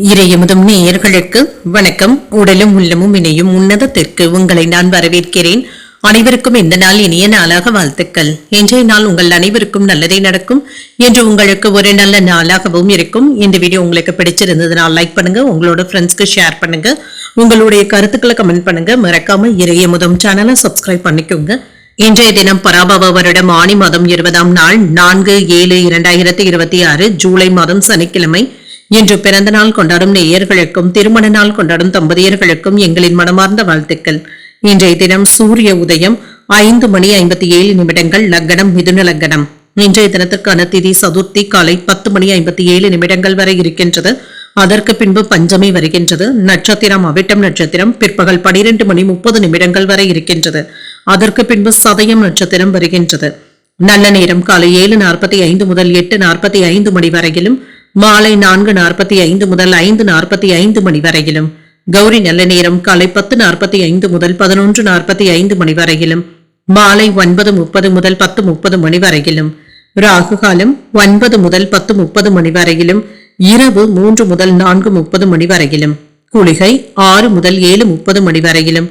இறையமுதும் நேயர்களுக்கு வணக்கம். உடலும் உள்ளமும் இணையும் உன்னதத்திற்கு உங்களை நான் வரவேற்கிறேன். அனைவருக்கும் இந்த நாள் இனிய நாளாக வாழ்த்துக்கள். இன்றைய நாள் உங்கள் அனைவருக்கும் நல்லதே நடக்கும் என்று உங்களுக்கு ஒரு நல்ல நாளாகவும் இருக்கும். இந்த வீடியோ உங்களுக்கு பிடிச்சிருந்ததுனால் லைக் பண்ணுங்க, உங்களோட ஃப்ரெண்ட்ஸ்க்கு ஷேர் பண்ணுங்க, உங்களுடைய கருத்துக்களை கமெண்ட் பண்ணுங்க. மறக்காம இறையமுதும் சேனலை சப்ஸ்கிரைப் பண்ணிக்கோங்க. இன்றைய தினம் பராபவ வருடம் ஆனி மாதம் 20ஆம் நாள் 4/7/2026 ஜூலை மாதம் சனிக்கிழமை. இன்று பிறந்த நாள் கொண்டாடும் நேயர்களுக்கும் திருமண நாள் கொண்டாடும் தம்பதியர்களுக்கும் எங்களின் மனமார்ந்த வாழ்த்துக்கள். இன்றைய தினம் சூரிய உதயம் 5:57 லக்னம் மிதுன லக்னம். இன்றைய தினத்திற்கான திதி சதுர்த்தி காலை 10:57 வரை இருக்கின்றது. அதற்கு பின்பு பஞ்சமி வருகின்றது. நட்சத்திரம் அவிட்டம் நட்சத்திரம் பிற்பகல் 12:30 வரை இருக்கின்றது. அதற்கு பின்பு சதயம் நட்சத்திரம் வருகின்றது. நல்ல நேரம் காலை 7:45 முதல் 8:45 மணி வரையிலும், மாலை 4:45 முதல் 5:45 மணி வரையிலும். கௌரி நல்ல நேரம் காலை 10:45 முதல் 11:45 மணி வரையிலும், மாலை 9:30 முதல் 10:30 மணி வரையிலும். ராகு காலம் 9 முதல் 10:30 மணி வரையிலும், இரவு 3 முதல் 4:30 மணி வரையிலும். குளிகை 6 முதல் 7:30 மணி வரையிலும்,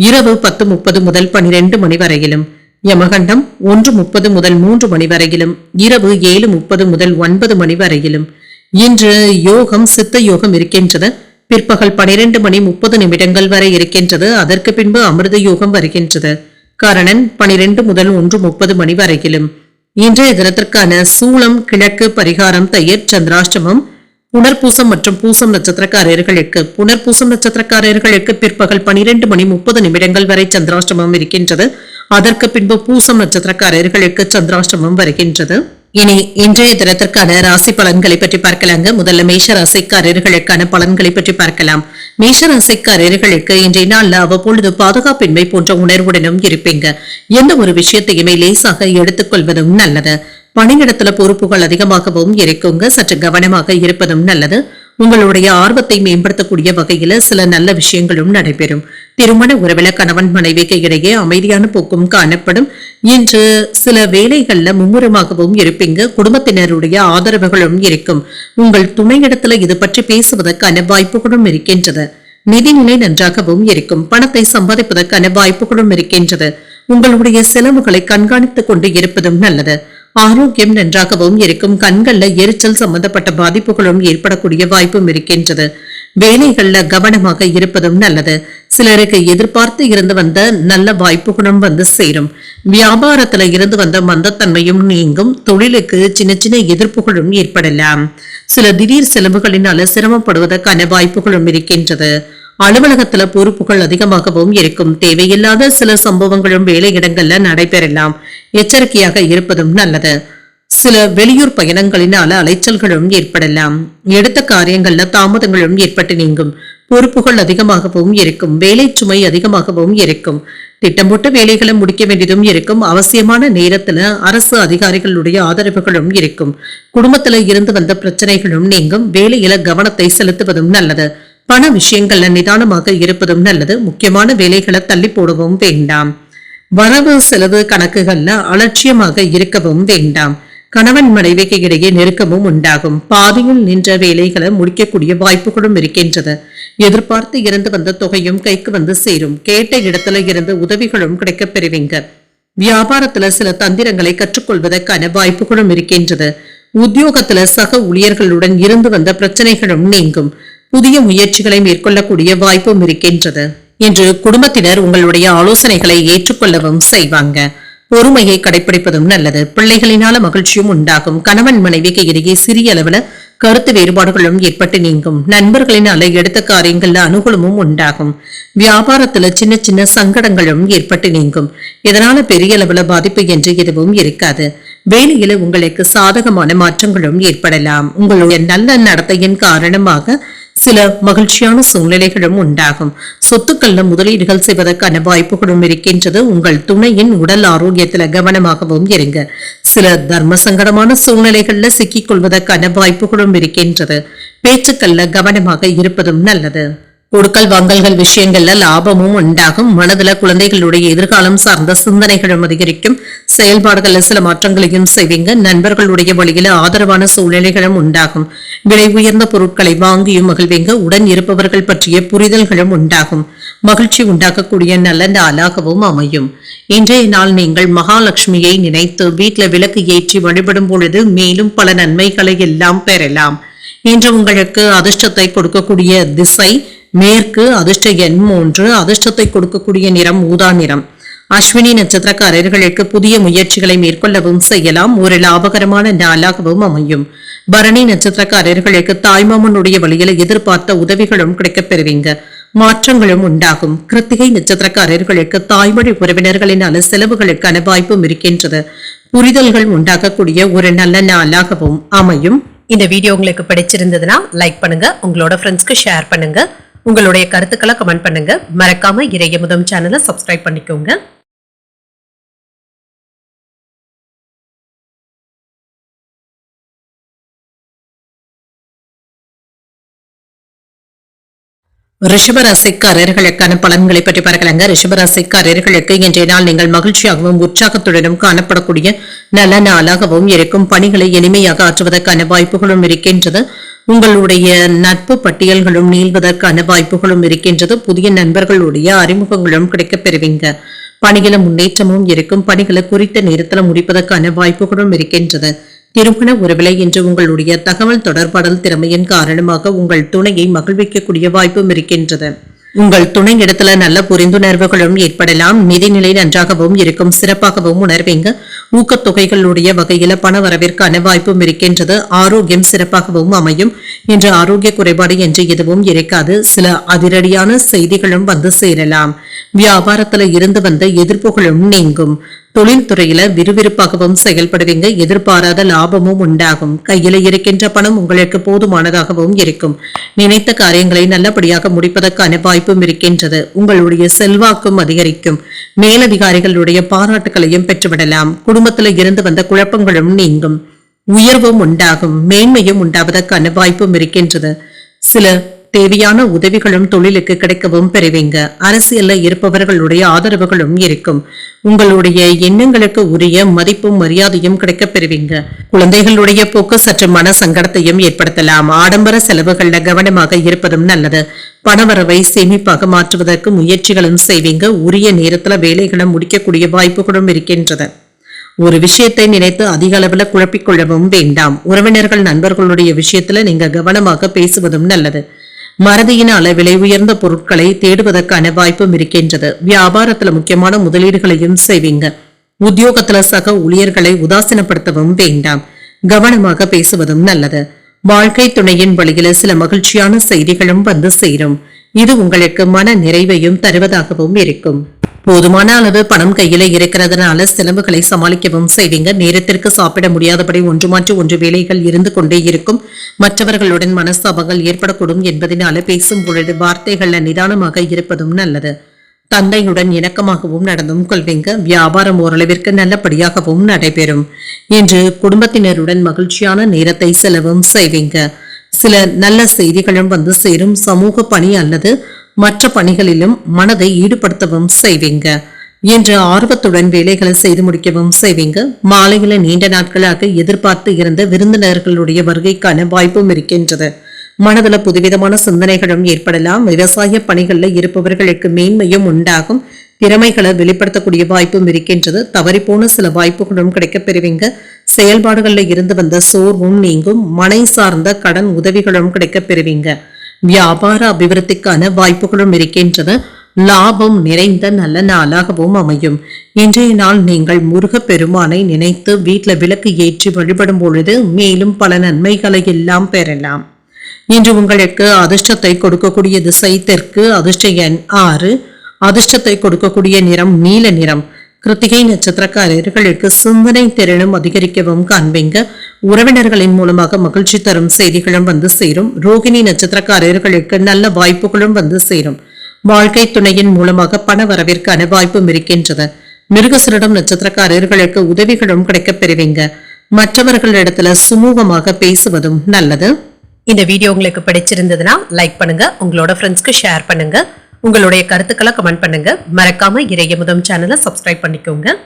இரவு 10:30 முதல் 12 மணி வரையிலும். யமகண்டம் 1:30 முதல் 3 மணி வரையிலும், இரவு 7:30 முதல் 9 மணி வரையிலும். இன்று யோகம் சித்த யோகம் இருக்கின்றது. பிற்பகல் 12:30 வரை இருக்கின்றது. அதற்கு பின்பு அமிர்த யோகம் வருகின்றது. கரணன் 12 முதல் 1:30 மணி வரையிலும். இன்றைய தினத்திற்கான சூளம் கிழக்கு, பரிகாரம் தயிர், சந்திராஷ்டமம். புனர்பூசம் மற்றும் பூசம் நட்சத்திரக்காரர்களுக்கு பிற்பகல் 12:30 வரை சந்திராஷ்டமம் இருக்கின்றது. அதற்கு பின்பு பூசம் நட்சத்திரக்காரர்களுக்கு சந்திராஷ்டமம் வருகின்றது. இனி இன்றைய தினத்திற்கான ராசி பலன்களை பற்றி பார்க்கலாங்க. முதல்ல மேஷ ராசிக்காரர்களுக்கான பலன்களை பற்றி பார்க்கலாம். மேஷ ராசிக்காரர்களுக்கு இன்றைய நாள்ல அவ்வப்பொழுது பாதுகாப்பின்மை போன்ற உணர்வுடனும் இருப்பீங்க. எந்த ஒரு விஷயத்தையுமே லேசாக எடுத்துக்கொள்வதும் நல்லது. பணியிடத்துல பொறுப்புகள் அதிகமாகவும் இருக்குங்க. சற்று கவனமாக இருப்பதும் நல்லது. உங்களுடைய ஆர்வத்தை மேம்படுத்தக்கூடிய வகையில சில நல்ல விஷயங்களும் நடைபெறும். திருமண உறவில கணவன் மனைவிக்கு இடையே அமைதியான போக்கும் காணப்படும். இன்று சில வேலைகள்ல மும்முரமாகவும் இருப்பீங்க. குடும்பத்தினருடைய ஆதரவுகளும் இருக்கும். உங்கள் துணையிடத்துல இது பற்றி பேசுவதற்கான வாய்ப்புகளும் இருக்கின்றது. நிதிநிலை நன்றாகவும் இருக்கும். பணத்தை சம்பாதிப்பதற்கான வாய்ப்புகளும் இருக்கின்றது. உங்களுடைய செலவுகளை கண்காணித்துக் கொண்டு இருப்பதும் நல்லது. ஆரோக்கியம் நன்றாகவும் இருக்கும். கண்கள்ல எரிச்சல் சம்பந்தப்பட்ட பாதிப்புகளும் ஏற்படக்கூடிய வாய்ப்பும் இருக்கின்றது. வேலைகள்ல கவனமாக இருப்பதும் நல்லது. சிலருக்கு எதிர்பார்த்து இருந்து வந்த நல்ல வாய்ப்புகளும் வந்து சேரும். வியாபாரத்துல இருந்து வந்த மந்தத்தன்மையும் நீங்கும். தொழிலுக்கு சின்ன சின்ன எதிர்ப்புகளும் ஏற்படலாம். சில திடீர் செலவுகளினால சிரமப்படுவதற்கான வாய்ப்புகளும் இருக்கின்றது. அலுவலகத்துல பொறுப்புகள் அதிகமாகவும் இருக்கும். தேவையில்லாத சில சம்பவங்களும் வேலையிடங்கள்ல நடைபெறலாம். எச்சரிக்கையாக இருப்பதும் நல்லது. சில வெளியூர் பயணங்களினால அலைச்சல்களும் ஏற்படலாம். எடுத்த காரியங்கள்ல தாமதங்களும் ஏற்பட்டு நீங்கும். பொறுப்புகள் அதிகமாகவும் இருக்கும். வேலை சுமை அதிகமாகவும் இருக்கும். திட்டம் போட்டு வேலைகளை முடிக்க வேண்டியதும் இருக்கும். அவசியமான நேரத்துல அரசு அதிகாரிகளுடைய ஆதரவுகளும் இருக்கும். குடும்பத்துல இருந்து வந்த பிரச்சனைகளும் நீங்கும். வேலையில கவனத்தை செலுத்துவதும் நல்லது. பண விஷயங்கள்ல நிதானமாக இருப்பதும் நல்லது. முக்கியமான வேலைகளை தள்ளி போடவும் வேண்டாம். வரவு செலவு கணக்குகள்ல அலட்சியமாக இருக்கவும் வேண்டாம். கணவன் மனைவிக்கு இடையே நெருக்கமும் உண்டாகும். பாதியில் நின்ற வேலைகளை முடிக்கக்கூடிய வாய்ப்புகளும் இருக்கின்றது. எதிர்பார்த்து இருந்து வந்த தொகையும் கைக்கு வந்து சேரும். கேட்ட இடத்துல இருந்து உதவிகளும் கிடைக்கப் பெறுவீங்க. வியாபாரத்துல சில தந்திரங்களை கற்றுக்கொள்வதற்கான வாய்ப்புகளும் இருக்கின்றது. உத்தியோகத்துல சக ஊழியர்களுடன் இருந்து வந்த பிரச்சனைகளும் நீங்கும். புதிய முயற்சிகளை மேற்கொள்ளக்கூடிய வாய்ப்பும் இருக்கின்றது. இன்று குடும்பத்தினர் உங்களுடைய ஆலோசனைகளை ஏற்றுக்கொள்ளவும் செய்வாங்க. பொறுமையை கடைபிடிப்பதும் நல்லது. பிள்ளைகளினால மகிழ்ச்சியும் உண்டாகும். கணவன் மனைவிக்கு இடையே சிறிய அளவுல கருத்து வேறுபாடுகளும் ஏற்பட்டு நீங்கும். நண்பர்களினால எடுத்த காரியங்கள்ல அனுகூலமும் உண்டாகும். வியாபாரத்துல சின்ன சின்ன சங்கடங்களும் ஏற்பட்டு நீங்கும். இதனால பெரிய அளவுல பாதிப்பு என்று எதுவும் இருக்காது. வேலையில உங்களுக்கு சாதகமான மாற்றங்களும் ஏற்படலாம். உங்களுடைய நல்ல நடத்தையின் காரணமாக சில மகிழ்ச்சியான சூழ்நிலைகளும் உண்டாகும். சொத்துக்கள்ல முதலீடுகள் செய்வதற்கான வாய்ப்புகளும் இருக்கின்றது. உங்கள் துணையின் உடல் ஆரோக்கியத்துல கவனமாகவும் இருங்க. சில தர்ம சங்கடமான சூழ்நிலைகள்ல சிக்கிக் கொள்வதற்கான வாய்ப்புகளும் இருக்கின்றது. பேச்சுக்கள்ல கவனமாக இருப்பதும் நல்லது. கொடுக்கல் வாங்கல்கள் விஷயங்கள்ல லாபமும் உண்டாகும். மனதுல குழந்தைகளுடைய எதிர்காலம் சார்ந்த சிந்தனைகளும் அதிகரிக்கும். செயல்பாடுகள்ல சில மாற்றங்களையும் செய்வீங்க. நண்பர்களுடைய வழியில ஆதரவான சூழ்நிலைகளும் உண்டாகும். விலை உயர்ந்த பொருட்களை வாங்கியும் மகிழ்வீங்க. உடன் இருப்பவர்கள் பற்றிய புரிதல்களும் உண்டாகும். மகிழ்ச்சி உண்டாக்கக்கூடிய நல்ல நாளாகவும் அமையும். இன்றைய நாள் நீங்கள் மகாலட்சுமியை நினைத்து வீட்டுல விளக்கு ஏற்றி வழிபடும் பொழுது மேலும் பல நன்மைகளை எல்லாம் பெறலாம். இன்று உங்களுக்கு அதிர்ஷ்டத்தை கொடுக்கக்கூடிய திசை மேற்கு, அதிர்ஷ்ட எண் 3, அதிர்ஷ்டத்தை கொடுக்கக்கூடிய நிறம் ஊதா நிறம். அஸ்வினி நட்சத்திரக்காரர்களுக்கு புதிய முயற்சிகளை மேற்கொள்ளவும் செய்யலாம். ஒரு லாபகரமான நாளாகவும் அமையும். பரணி நட்சத்திரக்காரர்களுக்கு தாய்மாமனுடைய வழியில எதிர்பார்த்த உதவிகளும் கிடைக்கப் பெறுவீங்க. மாற்றங்களும் உண்டாகும். கிருத்திகை நட்சத்திரக்காரர்களுக்கு தாய்மொழி உறவினர்களினால செலவுகளுக்கான வாய்ப்பும் இருக்கின்றது. புரிதல்கள் உண்டாக்கக்கூடிய ஒரு நல்ல நாளாகவும் அமையும். இந்த வீடியோ உங்களுக்கு பிடிச்சிருந்ததுன்னா லைக் பண்ணுங்க, உங்களோட ஃப்ரெண்ட்ஸ்க்கு ஷேர் பண்ணுங்க, உங்களுடைய கருத்துக்களை கமெண்ட் பண்ணுங்க. மறக்காம இறையமுதம் சேனலை சப்ஸ்கிரைப் பண்ணிக்கோங்க. ரிஷபராசிக்காரர்களுக்கான பலன்களை பற்றி பார்க்கலாங்க. ரிஷபராசிக்காரர்களுக்கு இன்றைய நாள் நீங்கள் மகிழ்ச்சியாகவும் உற்சாகத்துடனும் காணப்படக்கூடிய நல்ல நாளாகவும் இருக்கும். பணிகளை எளிமையாக ஆற்றுவதற்கான வாய்ப்புகளும் இருக்கின்றது. உங்களுடைய நட்பு பட்டியல்களும் நீள்வதற்கான வாய்ப்புகளும் இருக்கின்றது. புதிய நண்பர்களுடைய அறிமுகங்களும் கிடைக்கப் பெறுவீங்க. பணிகள முன்னேற்றமும் இருக்கும். பணிகளை குறித்த நேரத்தில் முடிப்பதற்கான வாய்ப்புகளும் இருக்கின்றது. திருமண உறவிலை என்று உங்களுடைய தகவல் தொடர்பாடல் திறமையின் காரணமாக உங்கள் துணையை மகிழ்விக்கக்கூடிய வாய்ப்பும் இருக்கின்றது. உங்கள் துணை இடத்துல நல்ல புரிந்துணர்வுகளும் ஏற்படலாம். நிதிநிலை நன்றாகவும் இருக்கும். சிறப்பாகவும் உணர்வீங்க. ஊக்கத்தொகைகளுடைய வகையில பண வரவிற்கான வாய்ப்பும் இருக்கின்றது. ஆரோக்கியம் சிறப்பாகவும் அமையும். இன்று ஆரோக்கிய குறைபாடு என்று எதுவும் இருக்காது. சில அதிரடியான செய்திகளும் வந்து சேரலாம். வியாபாரத்துல இருந்து வந்த எதிர்ப்புகளும் நீங்கும். தொழில்துறையில விறுவிறுப்பாகவும் செயல்படுவீங்க. எதிர்பாராத லாபமும் உண்டாகும். கையில இருக்கின்ற பணம் உங்களுக்கு போதுமானதாகவும் இருக்கும். நினைத்த காரியங்களை நல்லபடியாக முடிப்பதற்கான வாய்ப்பும் இருக்கின்றது. உங்களுடைய செல்வாக்கும் அதிகரிக்கும். மேலதிகாரிகளுடைய பாராட்டுகளையும் பெற்றுவிடலாம். குடும்பத்தில் இருந்து வந்த குழப்பங்களும் நீங்கும். உயர்வும் உண்டாகும். மேன்மையும் உண்டாவதற்கான வாய்ப்பும் இருக்கின்றது. சில தேவையான உதவிகளும் தொழிலுக்கு கிடைக்கவும் பெறுவீங்க. அரசியல்ல இருப்பவர்களுடைய ஆதரவுகளும் இருக்கும். உங்களுடைய எண்ணங்களுக்கு உரிய மதிப்பும் மரியாதையும் கிடைக்கப் பெறுவீங்க. குழந்தைகளுடைய போக்கு சற்று மன சங்கடத்தையும் ஏற்படுத்தலாம். ஆடம்பர செலவுகள்ல கவனமாக இருப்பதும் நல்லது. பணவரவை சேமிப்பாக மாற்றுவதற்கு முயற்சிகளும் செய்வீங்க. உரிய நேரத்துல வேலைகளை முடிக்கக்கூடிய வாய்ப்புகளும் இருக்கின்றது. ஒரு விஷயத்தை நினைத்து அதிக அளவுல குழப்பிக்கொள்ளவும் வேண்டாம். உறவினர்கள் நண்பர்களுடைய விஷயத்துல நீங்க கவனமாக பேசுவதும் நல்லது. மறதியினால விலை உயர்ந்த பொருட்களை தேடுவதற்கான வாய்ப்பும் இருக்கின்றது. வியாபாரத்துல முக்கியமான முதலீடுகளையும் செய்வீங்க. உத்தியோகத்துல சக ஊழியர்களை உதாசீனப்படுத்தவும் வேண்டாம். கவனமாக பேசுவதும் நல்லது. வாழ்க்கை துணையின் வழியில சில மகிழ்ச்சியான செய்திகளும் வந்து சேரும். இது உங்களுக்கு மன நிறைவையும் தருவதாகவும் இருக்கும். போதுமான அளவு பணம் கையில இருக்கிறதுனால செலவுகளை சமாளிக்கவும் செய்வீங்க. நேரத்திற்கு சாப்பிட முடியாதபடி ஒன்று மாற்றி ஒன்று வேலைகள் இருந்து கொண்டே இருக்கும். மற்றவர்களுடன் மனஸ்தாபங்கள் ஏற்படக்கூடும் என்பதனால பேசும் பொழுது வார்த்தைகள்ல நிதானமாக இருப்பதும் நல்லது. தந்தையுடன் இணக்கமாகவும் நடந்தும் கொள்வீங்க. வியாபாரம் ஓரளவிற்கு நல்லபடியாகவும் நடைபெறும். இன்று குடும்பத்தினருடன் மகிழ்ச்சியான நேரத்தை செலவும் செய்வீங்க. சில நல்ல செய்திகளும் வந்து சேரும். சமூக பணி அல்லது மற்ற பணிகளிலும் மனதை ஈடுபடுத்தவும் செய்வீங்க. இன்று ஆர்வத்துடன் வேலைகளை செய்து முடிக்கவும் செய்வீங்க. மாலையில நீண்ட நாட்களாக எதிர்பார்த்து இருந்த விருந்தினர்களுடைய வருகைக்கான வாய்ப்பும் இருக்கின்றது. மனதுல புதுவிதமான சிந்தனைகளும் ஏற்படலாம். விவசாய பணிகள்ல இருப்பவர்களுக்கு மேன்மையும் உண்டாகும். திறமைகளை வெளிப்படுத்தக்கூடிய வாய்ப்பும் இருக்கின்றது. தவறிப்போன சில வாய்ப்புகளும் கிடைக்கப் பெறுவீங்க. செயல்பாடுகள்ல இருந்து வந்த சோர்வும் நீங்கும். மனை சார்ந்த கடன் உதவிகளும் கிடைக்கப் பெறுவீங்க. வியாபார அபிவிருத்திக்கான வாய்ப்புகளும் இருக்கின்றது. லாபம் நிறைந்த நல்ல நாளாகவும் அமையும். இன்றைய நாள் நீங்கள் முருகப் பெருமானை நினைத்து வீட்டுல விளக்கு ஏற்றி வழிபடும் பொழுது மேலும் பல நன்மைகளை எல்லாம் பெறலாம். இன்று உங்களுக்கு அதிர்ஷ்டத்தை கொடுக்கக்கூடிய திசை தெற்கு, அதிர்ஷ்ட எண் 6, அதிர்ஷ்டத்தை கொடுக்கக்கூடிய நிறம் நீல நிறம். கிருத்திகை நட்சத்திரக்காரர்களுக்கு சிந்தனை திறனும் அதிகரிக்கவும் காண்பீங்க. உறவினர்களின் மூலமாக மகிழ்ச்சி தரும் செய்திகளும் வந்து சேரும். ரோகிணி நட்சத்திரக்காரர்களுக்கு நல்ல வாய்ப்புகளும் வந்து சேரும். வாழ்க்கை துணையின் மூலமாக பண வரவிற்கான வாய்ப்பும் இருக்கின்றது. மிருகசீரிடம் நட்சத்திரக்காரர்களுக்கு உதவிகளும் கிடைக்கப் பெறுவீங்க. மற்றவர்களிடத்துல சுமூகமாக பேசுவதும் நல்லது. இந்த வீடியோ உங்களுக்கு பிடிச்சிருந்ததுன்னா லைக் பண்ணுங்க, உங்களோட ஃப்ரெண்ட்ஸ்க்கு ஷேர் பண்ணுங்க, உங்களுடைய கருத்துக்களை கமெண்ட் பண்ணுங்க. மறக்காம இறையமுதம் சேனலை சப்ஸ்கிரைப் பண்ணிக்கோங்க.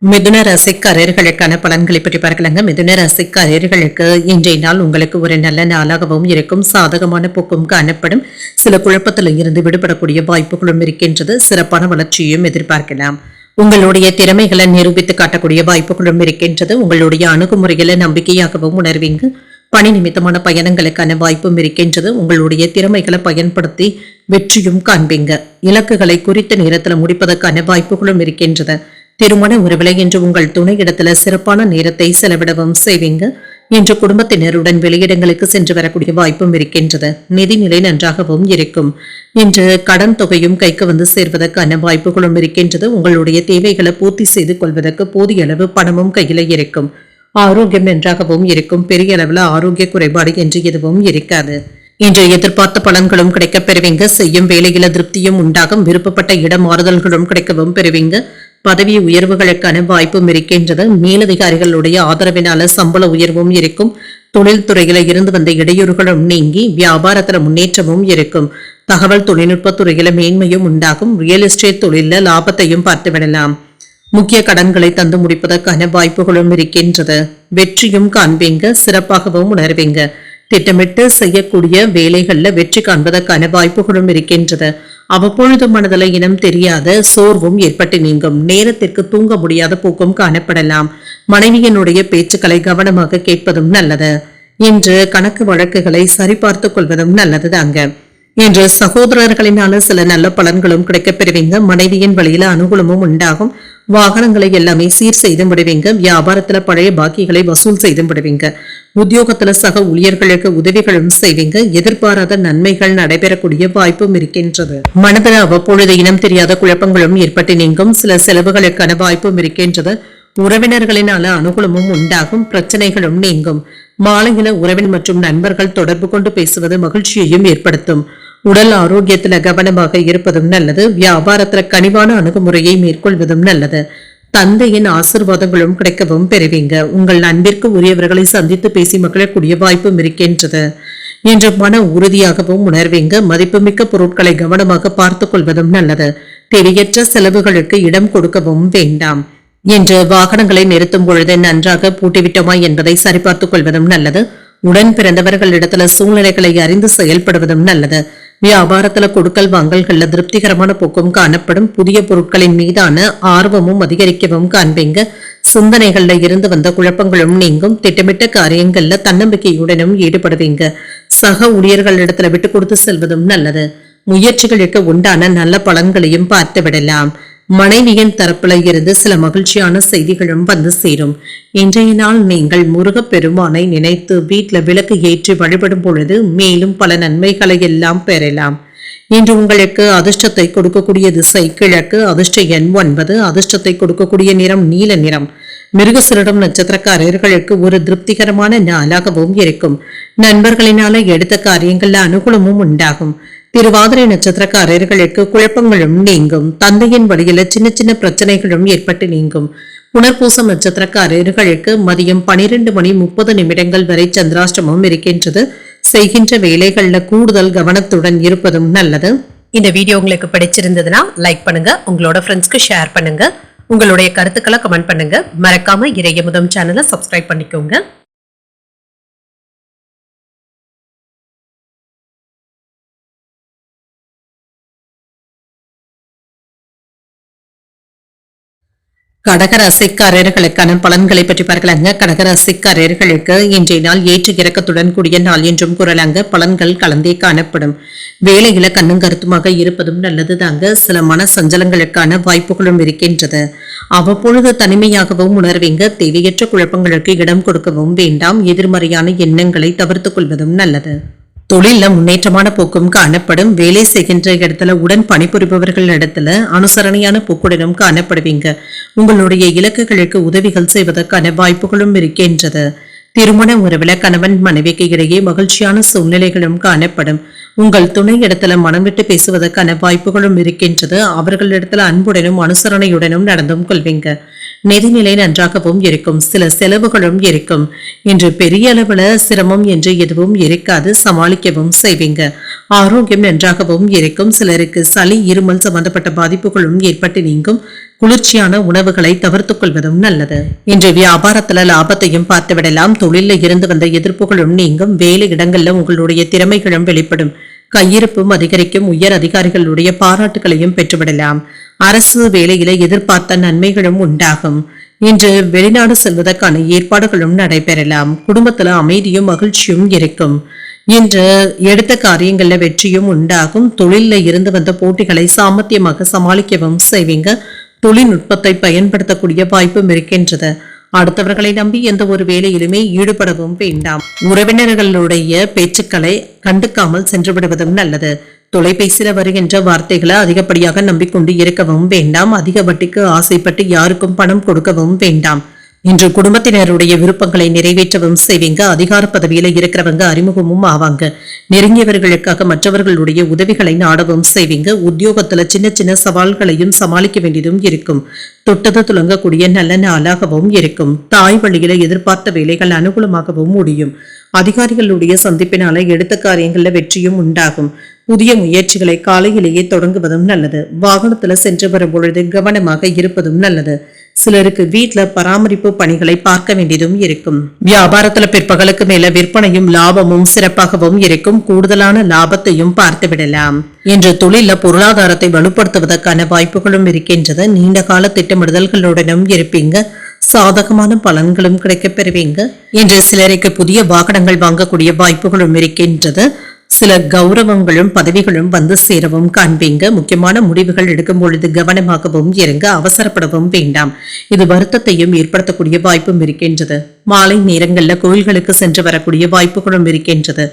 மிதுன ராசிக்காரர்களுக்கான பலன்களை பற்றி பார்க்கலாங்க. மிதுன ராசிக்காரர்களுக்கு இன்றைய நாள் உங்களுக்கு ஒரு நல்ல நாளாகவும் இருக்கும். சாதகமான போக்கும் காணப்படும். சில குழப்பத்தில் இருந்து விடுபடக்கூடிய வாய்ப்புகளும் இருக்கின்றது. சிறப்பான வளர்ச்சியும் எதிர்பார்க்கலாம். உங்களுடைய திறமைகளை நிரூபித்து காட்டக்கூடிய வாய்ப்புகளும் இருக்கின்றது. உங்களுடைய அணுகுமுறைகளை நம்பிக்கையாகவும் உணர்வீங்க. பணி நிமித்தமான பயணங்களுக்கான வாய்ப்பும் இருக்கின்றது. உங்களுடைய திறமைகளை பயன்படுத்தி வெற்றியும் காண்பீங்க. இலக்குகளை குறித்த நேரத்தில் முடிப்பதற்கான வாய்ப்புகளும் இருக்கின்றது. திருமண உறவிலை என்று உங்கள் துணை இடத்துல சிறப்பான நேரத்தை செலவிடவும் செய்வீங்க. இன்று குடும்பத்தினருடன் வெளியிடங்களுக்கு சென்று வரக்கூடிய வாய்ப்பும் இருக்கின்றது. நிதிநிலை நன்றாகவும் இருக்கும். இன்று கடன் தொகையும் கைக்கு வந்து சேர்வதற்கான வாய்ப்புகளும் இருக்கின்றது. உங்களுடைய தேவைகளை பூர்த்தி செய்து கொள்வதற்கு போதிய அளவு பணமும் கையில இருக்கும். ஆரோக்கியம் நன்றாகவும் இருக்கும். பெரிய அளவுல ஆரோக்கிய குறைபாடு என்று எதுவும் இருக்காது. இன்று எதிர்பார்த்த பலன்களும் கிடைக்க பெறுவீங்க. செய்யும் வேலையில திருப்தியும் உண்டாகும். விருப்பப்பட்ட இடமாறுதல்களும் கிடைக்கவும் பெறுவீங்க. பதவி உயர்வுகளுக்கான வாய்ப்பும் இருக்கின்றது. மேலதிகாரிகளுடைய ஆதரவினால சம்பள உயர்வும் இருக்கும். தொழில் துறையில இருந்து வந்த இடையூறுகளும் நீங்கி வியாபாரத்துல முன்னேற்றமும் இருக்கும். தகவல் தொழில்நுட்ப துறையில மேன்மையும் உண்டாகும். ரியல் எஸ்டேட் தொழில லாபத்தையும் பார்த்துவிடலாம். முக்கிய கடன்களை தந்து முடிப்பதற்கான வாய்ப்புகளும் இருக்கின்றது. வெற்றியும் காண்பீங்க. சிறப்பாகவும் உணர்வீங்க. திட்டமிட்டு செய்யக்கூடிய வேலைகள்ல வெற்றி காண்பதற்கான வாய்ப்புகளும் இருக்கின்றது. அவ்வப்பொழுது மனதில் இனம் தெரியாத சோர்வும் ஏற்பட்டு நீங்கும். நேரத்திற்கு தூங்க முடியாத போக்கும் காணப்படலாம். மனைவியினுடைய பேச்சுக்களை கவனமாக கேட்பதும் நல்லது. இன்று கணக்கு வழக்குகளை சரிபார்த்துக் கொள்வதும் நல்லது தாங்க. இன்று சகோதரர்களினால சில நல்ல பலன்களும் கிடைக்கப் பெறுவீங்க. மனைவியின் வழியில அனுகூலமும் உண்டாகும். வாகனங்களை எல்லாமே சீர் செய்து விடுவீங்க. வியாபாரத்துல பழைய பாக்கிகளை வசூல் செய்து விடுவீங்க. உத்தியோகத்துல சக ஊழியர்களுக்கு உதவிகளும் செய்வீங்க. எதிர்பாராத நன்மைகள் நடைபெறக்கூடிய வாய்ப்பும் இருக்கின்றது. மனதில் அவ்வப்பொழுது இனம் தெரியாத குழப்பங்களும் ஏற்பட்டு நீங்கும். சில செலவுகளுக்கான வாய்ப்பும் இருக்கின்றது. உறவினர்களினால அனுகூலமும் உண்டாகும். பிரச்சனைகளும் நீங்கும். மாலையில உறவின் மற்றும் நண்பர்கள் தொடர்பு கொண்டு பேசுவது மகிழ்ச்சியையும் ஏற்படுத்தும். உடல் ஆரோக்கியத்துல கவனமாக இருப்பதும் நல்லது. வியாபாரத்துல கனிவான அணுகுமுறையை மேற்கொள்வதும் நல்லது. தந்தையின் ஆசிர்வாதங்களும் கிடைக்கவும் பெறுவீங்க. உங்கள் அன்பிற்கு உரியவர்களை சந்தித்து பேசி மகிழக்கூடிய வாய்ப்பும் இருக்கின்றது. இன்று மன உறுதியாகவும் உணர்வீங்க. மதிப்புமிக்க பொருட்களை கவனமாக பார்த்துக் கொள்வதும் நல்லது. தேவையற்ற செலவுகளுக்கு இடம் கொடுக்கவும் வேண்டாம். இன்று வாகனங்களை நிறுத்தும் பொழுது நன்றாக பூட்டிவிட்டோமா என்பதை சரிபார்த்துக் கொள்வதும் நல்லது. உடன் பிறந்தவர்களிடத்துல சூழ்நிலைகளை அறிந்து செயல்படுவதும் நல்லது. வியாபாரத்துல கொடுக்கல் வாங்கல்கள்ல திருப்திகரமான போக்கும் காணப்படும். புதிய பொருட்களின் மீதான ஆர்வமும் அதிகரிக்கவும் காண்பீங்க. சிந்தனைகள்ல இருந்து வந்த குழப்பங்களும் நீங்கும். திட்டமிட்ட காரியங்கள்ல தன்னம்பிக்கையுடனும் ஈடுபடுவீங்க. சக ஊழியர்களிடத்துல விட்டு கொடுத்து செல்வதும் நல்லது. முயற்சிகளுக்கு உண்டான நல்ல பலன்களையும் பார்த்து விடலாம். மனைவியின் தரப்புல இருந்து சில மகிழ்ச்சியான செய்திகளும் வந்து சேரும். இன்றைய நாள் நீங்கள் முருகப் பெருமானை நினைத்து வீட்டுல விளக்கு ஏற்றி வழிபடும் பொழுது மேலும் பல நன்மைகளை எல்லாம் பெறலாம். இன்று உங்களுக்கு அதிர்ஷ்டத்தை கொடுக்கக்கூடிய திசை கிழக்கு. அதிர்ஷ்ட எண் 9. அதிர்ஷ்டத்தை கொடுக்கக்கூடிய நிறம் நீல நிறம். மிருகசீரிடம் நட்சத்திரக்காரர்களுக்கு ஒரு திருப்திகரமான நாளாகவும் இருக்கும். நண்பர்களினால எடுத்த காரியங்கள்ல அனுகூலமும் உண்டாகும். திருவாதிரை நட்சத்திரக்காரர்களுக்கு குழப்பங்களும் நீங்கும். தந்தையின் வழியில சின்ன சின்ன பிரச்சனைகளும் ஏற்பட்டு நீங்கும். புனர்பூசம் நட்சத்திரக்காரர்களுக்கு மதியம் 12:30 வரை சந்திராஷ்டமம் இருக்கின்றது. செய்கின்ற வேலைகள்ல கூடுதல் கவனத்துடன் இருப்பதும் நல்லது. இந்த வீடியோ உங்களுக்கு பிடிச்சிருந்ததுன்னா லைக் பண்ணுங்க, உங்களோட ஃப்ரெண்ட்ஸ்க்கு ஷேர் பண்ணுங்க, உங்களுடைய கருத்துக்களை கமெண்ட் பண்ணுங்க. மறக்காம இறையமுதம் சேனலை சப்ஸ்கிரைப் பண்ணிக்கோங்க. கடகராசிக்காரர்களுக்கான பலன்களை பற்றி பார்க்கலாங்க. கடகராசிக்காரர்களுக்கு இன்றைய நாள் ஏற்ற இறக்கத்துடன் கூடிய நாள் என்றும் கூறலாங்க. பலன்கள் கலந்தே காணப்படும். வேலையில கண்ணும் கருத்துமாக இருப்பதும் நல்லது தாங்க. சில மன சஞ்சலங்களுக்கான வாய்ப்புகளும் இருக்கின்றது. அவ்வப்பொழுது தனிமையாகவும் உணர்வீங்க. தேவையற்ற குழப்பங்களுக்கு இடம் கொடுக்கவும் வேண்டாம். எதிர்மறையான எண்ணங்களை தவிர்த்துக் கொள்வதும் நல்லது. தொழில முன்னேற்றமான போக்கும் காணப்படும். வேலை செய்கின்ற இடத்துல உடன் பணிபுரிபவர்கள் இடத்துல அனுசரணையான போக்குடனும் காணப்படுவீங்க. உங்களுடைய இலக்குகளுக்கு உதவிகள் செய்வதற்கான வாய்ப்புகளும் இருக்கின்றது. திருமண உறவுல கணவன் மனைவிக்கு இடையே மகிழ்ச்சியான சூழ்நிலைகளும் காணப்படும். உங்கள் துணை இடத்துல மனம் விட்டு பேசுவதற்கான வாய்ப்புகளும் இருக்கின்றது. அவர்களிடத்துல அன்புடனும் அனுசரணையுடனும் நடந்தும் கொள்வீங்க. நிதிநிலை நன்றாகவும் இருக்கும். சில செலவுகளும் இருக்கும். இன்று பெரிய அளவுல சிரமம் என்று எதுவும் இருக்காது. சமாளிக்கவும் செய்வீங்க. ஆரோக்கியம் நன்றாகவும் இருக்கும். சிலருக்கு சளி இருமல் சம்பந்தப்பட்ட பாதிப்புகளும் ஏற்பட்டு நீங்கும். குளிர்ச்சியான உணவுகளை தவிர்த்துக் கொள்வதும் நல்லது. இன்று வியாபாரத்துல லாபத்தையும் பார்த்து விடலாம். தொழில இருந்து வந்த எதிர்ப்புகளும் நீங்கும். வேலை இடங்கள்ல உங்களுடைய திறமைகளும் வெளிப்படும். கையிருப்பும் அதிகரிக்கும். உயர் அதிகாரிகளுடைய பாராட்டுகளையும் பெற்றுவிடலாம். அரசு வேலையில எதிர்பார்த்த நன்மைகளும் உண்டாகும். இன்று வெளிநாடு செல்வதற்கான ஏற்பாடுகளும் நடைபெறலாம். குடும்பத்துல அமைதியும் மகிழ்ச்சியும் இருக்கும். இன்று எடுத்த காரியங்கள்ல வெற்றியும் உண்டாகும். தொழில இருந்து வந்த போட்டிகளை சாமர்த்தியமாக சமாளிக்கவும் செய்வீங்க. தொழில்நுட்பத்தை பயன்படுத்தக்கூடிய வாய்ப்பும் இருக்கின்றது. அடுத்தவர்களை நம்பி எந்த ஒரு வேலையிலுமே ஈடுபடவும் வேண்டாம். உறவினர்களுடைய பேச்சுக்களை கண்டுக்காமல் சென்று விடுவதும் நல்லது. தொலைபேசியில வருகின்ற வார்த்தைகளை அதிகப்படியாக நம்பிக்கொண்டு இருக்கவும் வேண்டாம். அதிக வட்டிக்கு ஆசைப்பட்டு யாருக்கும் பணம் கொடுக்கவும் வேண்டாம். இன்று குடும்பத்தினருடைய விருப்பங்களை நிறைவேற்றவும் செய்வீங்க. அதிகார பதவியில இருக்கிறவங்க அறிமுகமும் ஆவாங்க. நெருங்கியவர்களுக்காக மற்றவர்களுடைய உதவிகளை நாடவும் செய்வீங்க. உத்தியோகத்துல சின்ன சின்ன சவால்களையும் சமாளிக்க வேண்டியதும் இருக்கும். தொட்டது துளங்கக்கூடிய நல்ல நாளாகவும் இருக்கும். தாய் வழியில எதிர்பார்த்த வேலைகள் அனுகூலமாகவும் முடியும். அதிகாரிகளுடைய சந்திப்பினால எடுத்த காரியங்கள்ல வெற்றியும் உண்டாகும். புதிய முயற்சிகளை காலையிலேயே தொடங்குவதும் நல்லது. வாகனத்துல சென்று வரும் பொழுது கவனமாக இருப்பதும் நல்லது. சிலருக்கு வீட்டுல பராமரிப்பு பணிகளை பார்க்க வேண்டியதும் இருக்கும். வியாபாரத்துல பிற்பகலுக்கு மேல விற்பனையும் லாபமும் சிறப்பாகவும் இருக்கும். கூடுதலான லாபத்தையும் பார்த்து விடலாம். இன்று தொழில பொருளாதாரத்தை வலுப்படுத்துவதற்கான வாய்ப்புகளும் இருக்கின்றது. நீண்ட கால திட்டமிடுதல்களுடனும் இருப்பீங்க. சாதகமான பலன்களும் கிடைக்கப் பெறுவீங்க. இன்று சிலருக்கு புதிய வாகனங்கள் வாங்கக்கூடிய வாய்ப்புகளும் இருக்கின்றது. சில கௌரவங்களும் பதவிகளும் வந்து சேரவும் காண்பீங்க. முக்கியமான முடிவுகள் எடுக்கும் பொழுது கவனமாகவும் இருங்க. அவசரப்படவும் வேண்டாம். இது வருத்தத்தையும் ஏற்படுத்தக்கூடிய வாய்ப்பும் இருக்கின்றது. மாலை நேரங்கள்ல கோயில்களுக்கு சென்று வரக்கூடிய வாய்ப்புகளும் இருக்கின்றது.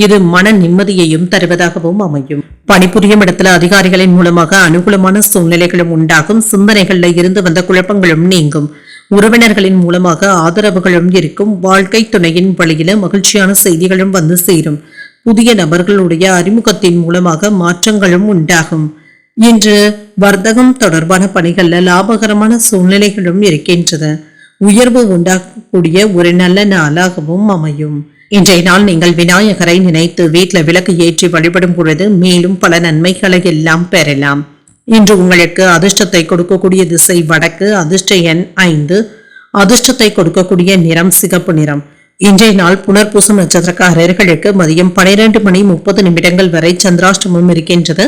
இது மன நிம்மதியையும் தருவதாகவும் அமையும். பணிபுரியும் இடத்துல அதிகாரிகளின் மூலமாக அனுகூலமான சூழ்நிலைகளும் உண்டாகும். சிந்தனைகள்ல இருந்து வந்த குழப்பங்களும் நீங்கும். உறவினர்களின் மூலமாக ஆதரவுகளும் இருக்கும். வாழ்க்கை துணையின் வழியில மகிழ்ச்சியான செய்திகளும் வந்து சேரும். புதிய நபர்களுடைய அறிமுகத்தின் மூலமாக மாற்றங்களும் உண்டாகும். இன்று வர்த்தகம் தொடர்பான பணிகள்ல லாபகரமான சூழ்நிலைகளும் இருக்கின்றது. உயர்வு உண்டாகக்கூடிய ஒரு நல்ல நாளாகவும் அமையும். இன்றைய நாள் நீங்கள் விநாயகரை நினைத்து வீட்டுல விளக்கு ஏற்றி வழிபடும் பொழுது மேலும் பல நன்மைகளை எல்லாம் பெறலாம். இன்று உங்களுக்கு அதிர்ஷ்டத்தை கொடுக்கக்கூடிய திசை வடக்கு. அதிர்ஷ்ட எண் 5. அதிர்ஷ்டத்தை கொடுக்கக்கூடிய நிறம் சிகப்பு நிறம். இன்றைய நாள் புனர்பூசம் நட்சத்திரக்காரர்களுக்கு மதியம் 12:30 வரை சந்திராஷ்டமம் இருக்கின்றது.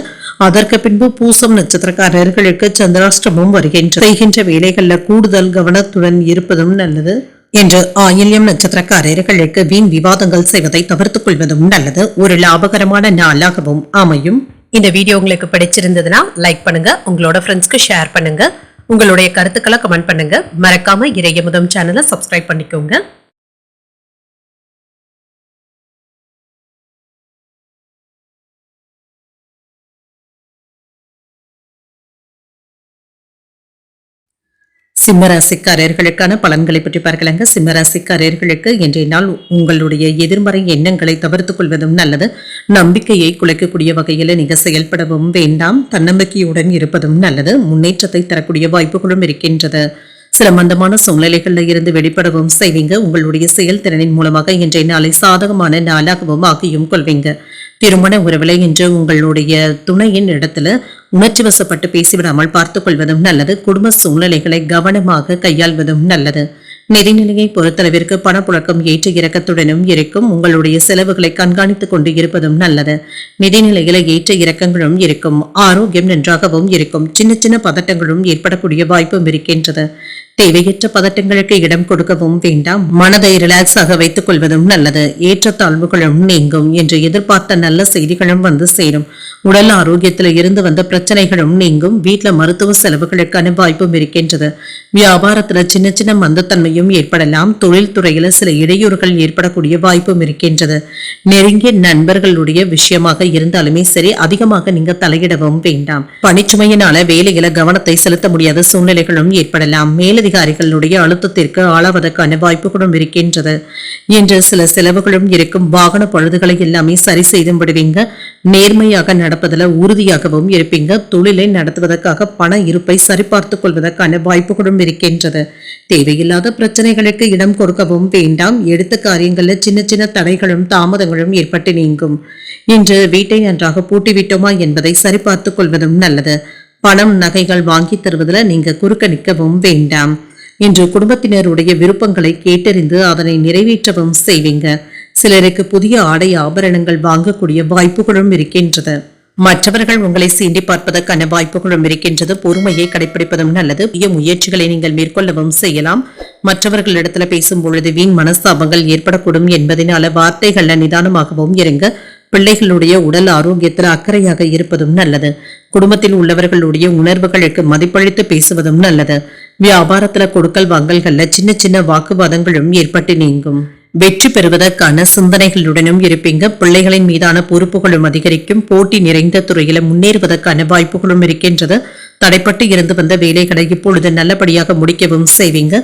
அதற்கு பின்பு பூசம் நட்சத்திரக்காரர்களுக்கு சந்திராஷ்டமம் வருகின்றது. செய்கின்ற வேலைகள்ல கூடுதல் கவனத்துடன் இருப்பதும் நல்லது. என்று ஆயில்யம் நட்சத்திரக்காரர்களுக்கு வீண் விவாதங்கள் செய்வதை தவிர்த்துக் கொள்வதும் நல்லது. ஒரு லாபகரமான நாளாகவும் அமையும். இந்த வீடியோ உங்களுக்கு பிடிச்சிருந்ததுன்னா லைக் பண்ணுங்க. உங்களோட ஃப்ரெண்ட்ஸ்க்கு ஷேர் பண்ணுங்க. உங்களுடைய கருத்துக்களை கமெண்ட் பண்ணுங்க. மறக்காம இறையமுதம் சேனலை சப்ஸ்கிரைப் பண்ணிக்கோங்க. சிம்மராசிக்காரர்களுக்கான பலன்களை பற்றி பார்க்கலாங்க. சிம்மராசிக்காரர்களுக்கு இன்றைய நாள் உங்களுடைய எதிர்மறை எண்ணங்களை தவிர்த்துக் கொள்வதும் நல்லது. நம்பிக்கையை குலைக்கக்கூடிய வகையில் நீங்க செயல்படவும் வேண்டாம். தன்னம்பிக்கையுடன் இருப்பதும் நல்லது. முன்னேற்றத்தை தரக்கூடிய வாய்ப்புகளும் இருக்கின்றது. சில மந்தமான சூழ்நிலைகளில் இருந்து வெளிப்படவும் செய்வீங்க. உங்களுடைய செயல்திறனின் மூலமாக இன்றைய நாளை சாதகமான நாளாகவும் ஆக்கியும் கொள்வீங்க. திருமண உறவுல இன்று உங்களுடைய துணையின் இடத்துல உணர்ச்சி வசப்பட்டு பேசிவிடாமல் பார்த்துக் கொள்வதும் நல்லது. குடும்ப சூழ்நிலைகளை கவனமாக கையாள்வதும் நல்லது. நிதிநிலையை பொறுத்தளவிற்கு பணப்புழக்கம் ஏற்ற இறக்கத்துடனும் இருக்கும். உங்களுடைய செலவுகளை கண்காணித்துக் கொண்டு இருப்பதும் நல்லது. நிதிநிலையில ஏற்ற இறக்கங்களும் இருக்கும். ஆரோக்கியம் நன்றாகவும் இருக்கும். சின்ன சின்ன பதட்டங்களும் ஏற்படக்கூடிய வாய்ப்பும் இருக்கின்றது. தேவையற்ற பதட்டங்களுக்கு இடம் கொடுக்கவும் வேண்டாம். மனதை ரிலாக்ஸாக வைத்துக் கொள்வதும் நல்லது. ஏற்றத்தாழ்வுகளும் நீங்கும். என்று எதிர்பார்த்த நல்ல செய்திகளும் வந்து சேரும். உடல் ஆரோக்கியத்தில் இருந்து வந்த பிரச்சனைகளும் நீங்கும். வீட்டுல மருத்துவ செலவுகளுக்கான வாய்ப்பும் இருக்கின்றது. வியாபாரத்துல சின்ன சின்ன மந்தத்தன்மையும் ஏற்படலாம். தொழில்துறையில சில இடையூறுகள் ஏற்படக்கூடிய வாய்ப்பும் இருக்கின்றது. நெருங்கிய நண்பர்களுடைய விஷயமாக இருந்தாலுமே சரி, அதிகமாக நீங்க தலையிடவும் வேண்டாம். பணிச்சுமையினால வேலையில கவனத்தை செலுத்த முடியாத சூழ்நிலைகளும் ஏற்படலாம். மேலதிக மேலதிகாரிகளுடைய அழுத்தத்திற்கு ஆளாவதற்கான வாய்ப்புகளும் இருக்கின்றது. என்று சில செலவுகளும் இருக்கும். வாகன பழுதுகளை எல்லாமே சரி செய்து விடுவீங்க. நேர்மையாக நடப்பதில் உறுதியாகவும் இருப்பீங்க. தொழிலை நடத்துவதற்காக பண இருப்பை சரிபார்த்துக் கொள்வதற்கான வாய்ப்புகளும் இருக்கின்றது. தேவையில்லாத பிரச்சனைகளுக்கு இடம் கொடுக்கவும் வேண்டாம். எடுத்த காரியங்களில் சின்ன சின்ன தடைகளும் தாமதங்களும் ஏற்பட்டு நீங்கும். இன்று வீட்டை நன்றாக பூட்டிவிட்டோமா என்பதை சரிபார்த்துக் கொள்வதும் நல்லது. பணம் நகைகள் வாங்கி தருவதில் நீங்க குறுக்க நிற்கவும் வேண்டாம். இன்று குடும்பத்தினருடைய விருப்பங்களை கேட்டறிந்து அதனை நிறைவேற்றவும் செய்வீங்க. சிலருக்கு புதிய ஆடை ஆபரணங்கள் வாங்கக்கூடிய வாய்ப்புகளும் இருக்கின்றது. மற்றவர்கள் உங்களை சீண்டி பார்ப்பதற்கான வாய்ப்புகளும் இருக்கின்றது. பொறுமையை கடைபிடிப்பதும் நல்லது. புதிய முயற்சிகளை நீங்கள் மேற்கொள்ளவும் செய்யலாம். மற்றவர்களிடத்துல பேசும் பொழுது வீண் மனஸ்தாபங்கள் ஏற்படக்கூடும் என்பதனால வார்த்தைகள்ல நிதானமாகவும் இருங்க. பிள்ளைகளுடைய உடல் ஆரோக்கியத்தில் அக்கறையாக இருப்பதும் நல்லது. குடும்பத்தில் உள்ளவர்களுடைய உணர்வுகளுக்கு மதிப்பளித்து பேசுவதும் நல்லது. வியாபாரத்துல கொடுக்கல் வாங்கல்கள்ல சின்ன சின்ன வாக்குவாதங்களும் ஏற்பட்டு நீங்கும். வெற்றி பெறுவதற்கான சிந்தனைகளுடனும் இருப்பீங்க. பிள்ளைகளின் மீதான பொறுப்புகளும் அதிகரிக்கும். போட்டி நிறைந்த துறையில முன்னேறுவதற்கான வாய்ப்புகளும் இருக்கின்றது. தடைப்பட்டு இருந்து வந்த வேலைகளை இப்பொழுது நல்லபடியாக முடிக்கவும் செய்வீங்க.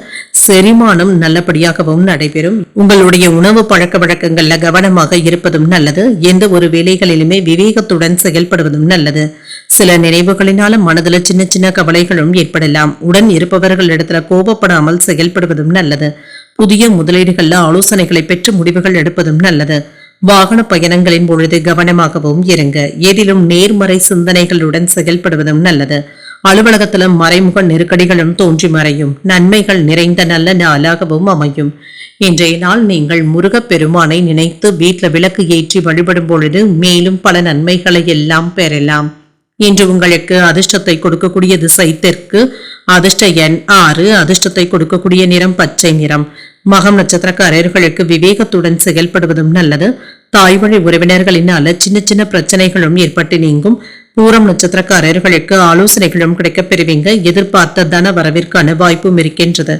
செரிமானம் நல்லபடியாகவும் நடைபெறும். உங்களுடைய உணவு பழக்க வழக்கங்கள்ல கவனமாக இருப்பதும் நல்லது. எந்த ஒரு வேலைகளிலுமே விவேகத்துடன் செயல்படுவதும் நல்லது. சில நினைவுகளினால மனதுல சின்ன சின்ன கவலைகளும் ஏற்படலாம். உடன் இருப்பவர்களிடத்துல கோபப்படாமல் செயல்படுவதும் நல்லது. புதிய முதலீடுகள்ல ஆலோசனைகளை பெற்று முடிவுகள் எடுப்பதும் நல்லது. வாகன பயணங்களின் பொழுது கவனமாகவும் இருங்க. ஏதிலும் நேர்மறை சிந்தனைகளுடன் செயல்படுவதும் நல்லது. அலுவலகத்துல மறைமுக நெருக்கடிகளும் தோன்றி மறையும். நன்மைகள் நிறைந்த நல்ல நாளாகவும் அமையும். இன்றைய நாள் நீங்கள் முருகப்பெருமானை நினைத்து வீட்டுல விளக்கு ஏற்றி வழிபடும் பொழுது மேலும் பல நன்மைகளை எல்லாம் பெறலாம். இன்று உங்களுக்கு அதிர்ஷ்டத்தை கொடுக்கக்கூடிய திசை தெற்கு. அதிர்ஷ்ட எண் 6. அதிர்ஷ்டத்தை கொடுக்கக்கூடிய நிறம் பச்சை நிறம். மகம் நட்சத்திரக்காரர்களுக்கு விவேகத்துடன் செயல்படுவதும் நல்லது. தாய் வழி உறவினர்களினால சின்ன சின்ன பிரச்சனைகளும் ஏற்பட்டு நீங்கும். பூரம் நட்சத்திரக்காரர்களுக்கு ஆலோசனைகளும் கிடைக்கப் பெறுவீங்க. எதிர்பார்த்த தன வரவிற்கான வாய்ப்பும் இருக்கின்றது.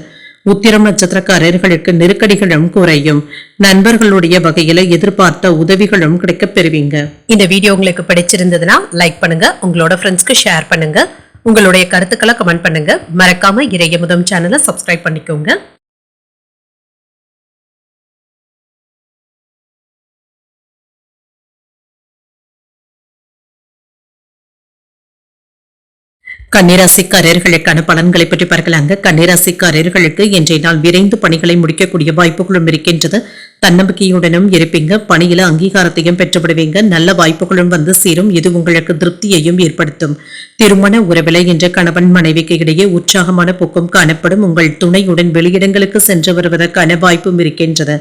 உத்திரம் நட்சத்திரக்காரர்களுக்கு நெருக்கடிகளும் குறையும். நண்பர்களுடைய வகையில எதிர்பார்த்த உதவிகளும் கிடைக்கப் பெறுவீங்க. இந்த வீடியோ உங்களுக்கு பிடிச்சிருந்ததுன்னா லைக் பண்ணுங்க. உங்களோட ஃப்ரெண்ட்ஸ்க்கு ஷேர் பண்ணுங்க. உங்களுடைய கருத்துக்களை கமெண்ட் பண்ணுங்க. மறக்காம இறையமுதம் சேனலை சப்ஸ்கிரைப் பண்ணிக்கோங்க. கன்னிராசிக்காரர்களுக்கான பலன்களை பற்றி பார்க்கலாங்க. கன்னிராசிக்காரர்களுக்கு இன்றைய நாள் விரைந்து பணிகளை முடிக்கக்கூடிய வாய்ப்புகளும் இருக்கின்றது. தன்னம்பிக்கையுடனும் இருப்பீங்க. பணியில அங்கீகாரத்தையும் பெற்றுவிடுவீங்க. நல்ல வாய்ப்புகளும் வந்து சேரும். இது உங்களுக்கு திருப்தியையும் ஏற்படுத்தும். திருமண உறவில என்ற கணவன் மனைவிக்கு இடையே உற்சாகமான போக்கும் காணப்படும். உங்கள் துணையுடன் வெளியிடங்களுக்கு சென்று வருவதற்கான வாய்ப்பும் இருக்கின்றது.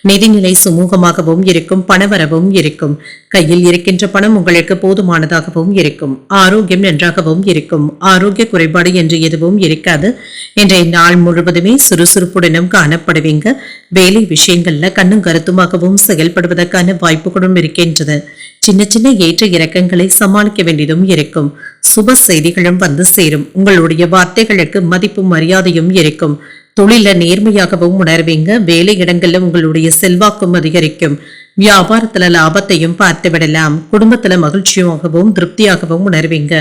நிதிநிலை சுமூகமாகவும் இருக்கும். பணவரவும் இருக்கும். கையில் இருக்கின்ற பணம் உங்களுக்கு போதுமானதாகவும் இருக்கும். ஆரோக்கியம் நன்றாகவும் இருக்கும். ஆரோக்கிய குறைபாடு என்று எதுவும் இருக்காது. இன்றைய நாள் முழுவதுமே சுறுசுறுப்புடனும் காணப்படுவீங்க. வேலை விஷயங்கள்ல கண்ணும் கருத்துமாகவும் செயல்படுவதற்கான வாய்ப்புகளும் இருக்கின்றது. சின்ன சின்ன ஏற்ற இறக்கங்களை சமாளிக்க வேண்டியதும் இருக்கும். சுப செய்திகளும் வந்து சேரும். உங்களுடைய வார்த்தைகளுக்கு மதிப்பும் மரியாதையும் இருக்கும். தொழில நேர்மையாகவும் உணர்வீங்க. வேலை இடங்கள்ல உங்களுடைய செல்வாக்கும் அதிகரிக்கும். வியாபாரத்துல லாபத்தையும் பார்த்து விடலாம். குடும்பத்துல மகிழ்ச்சியாகவும் திருப்தியாகவும் உணர்வீங்க.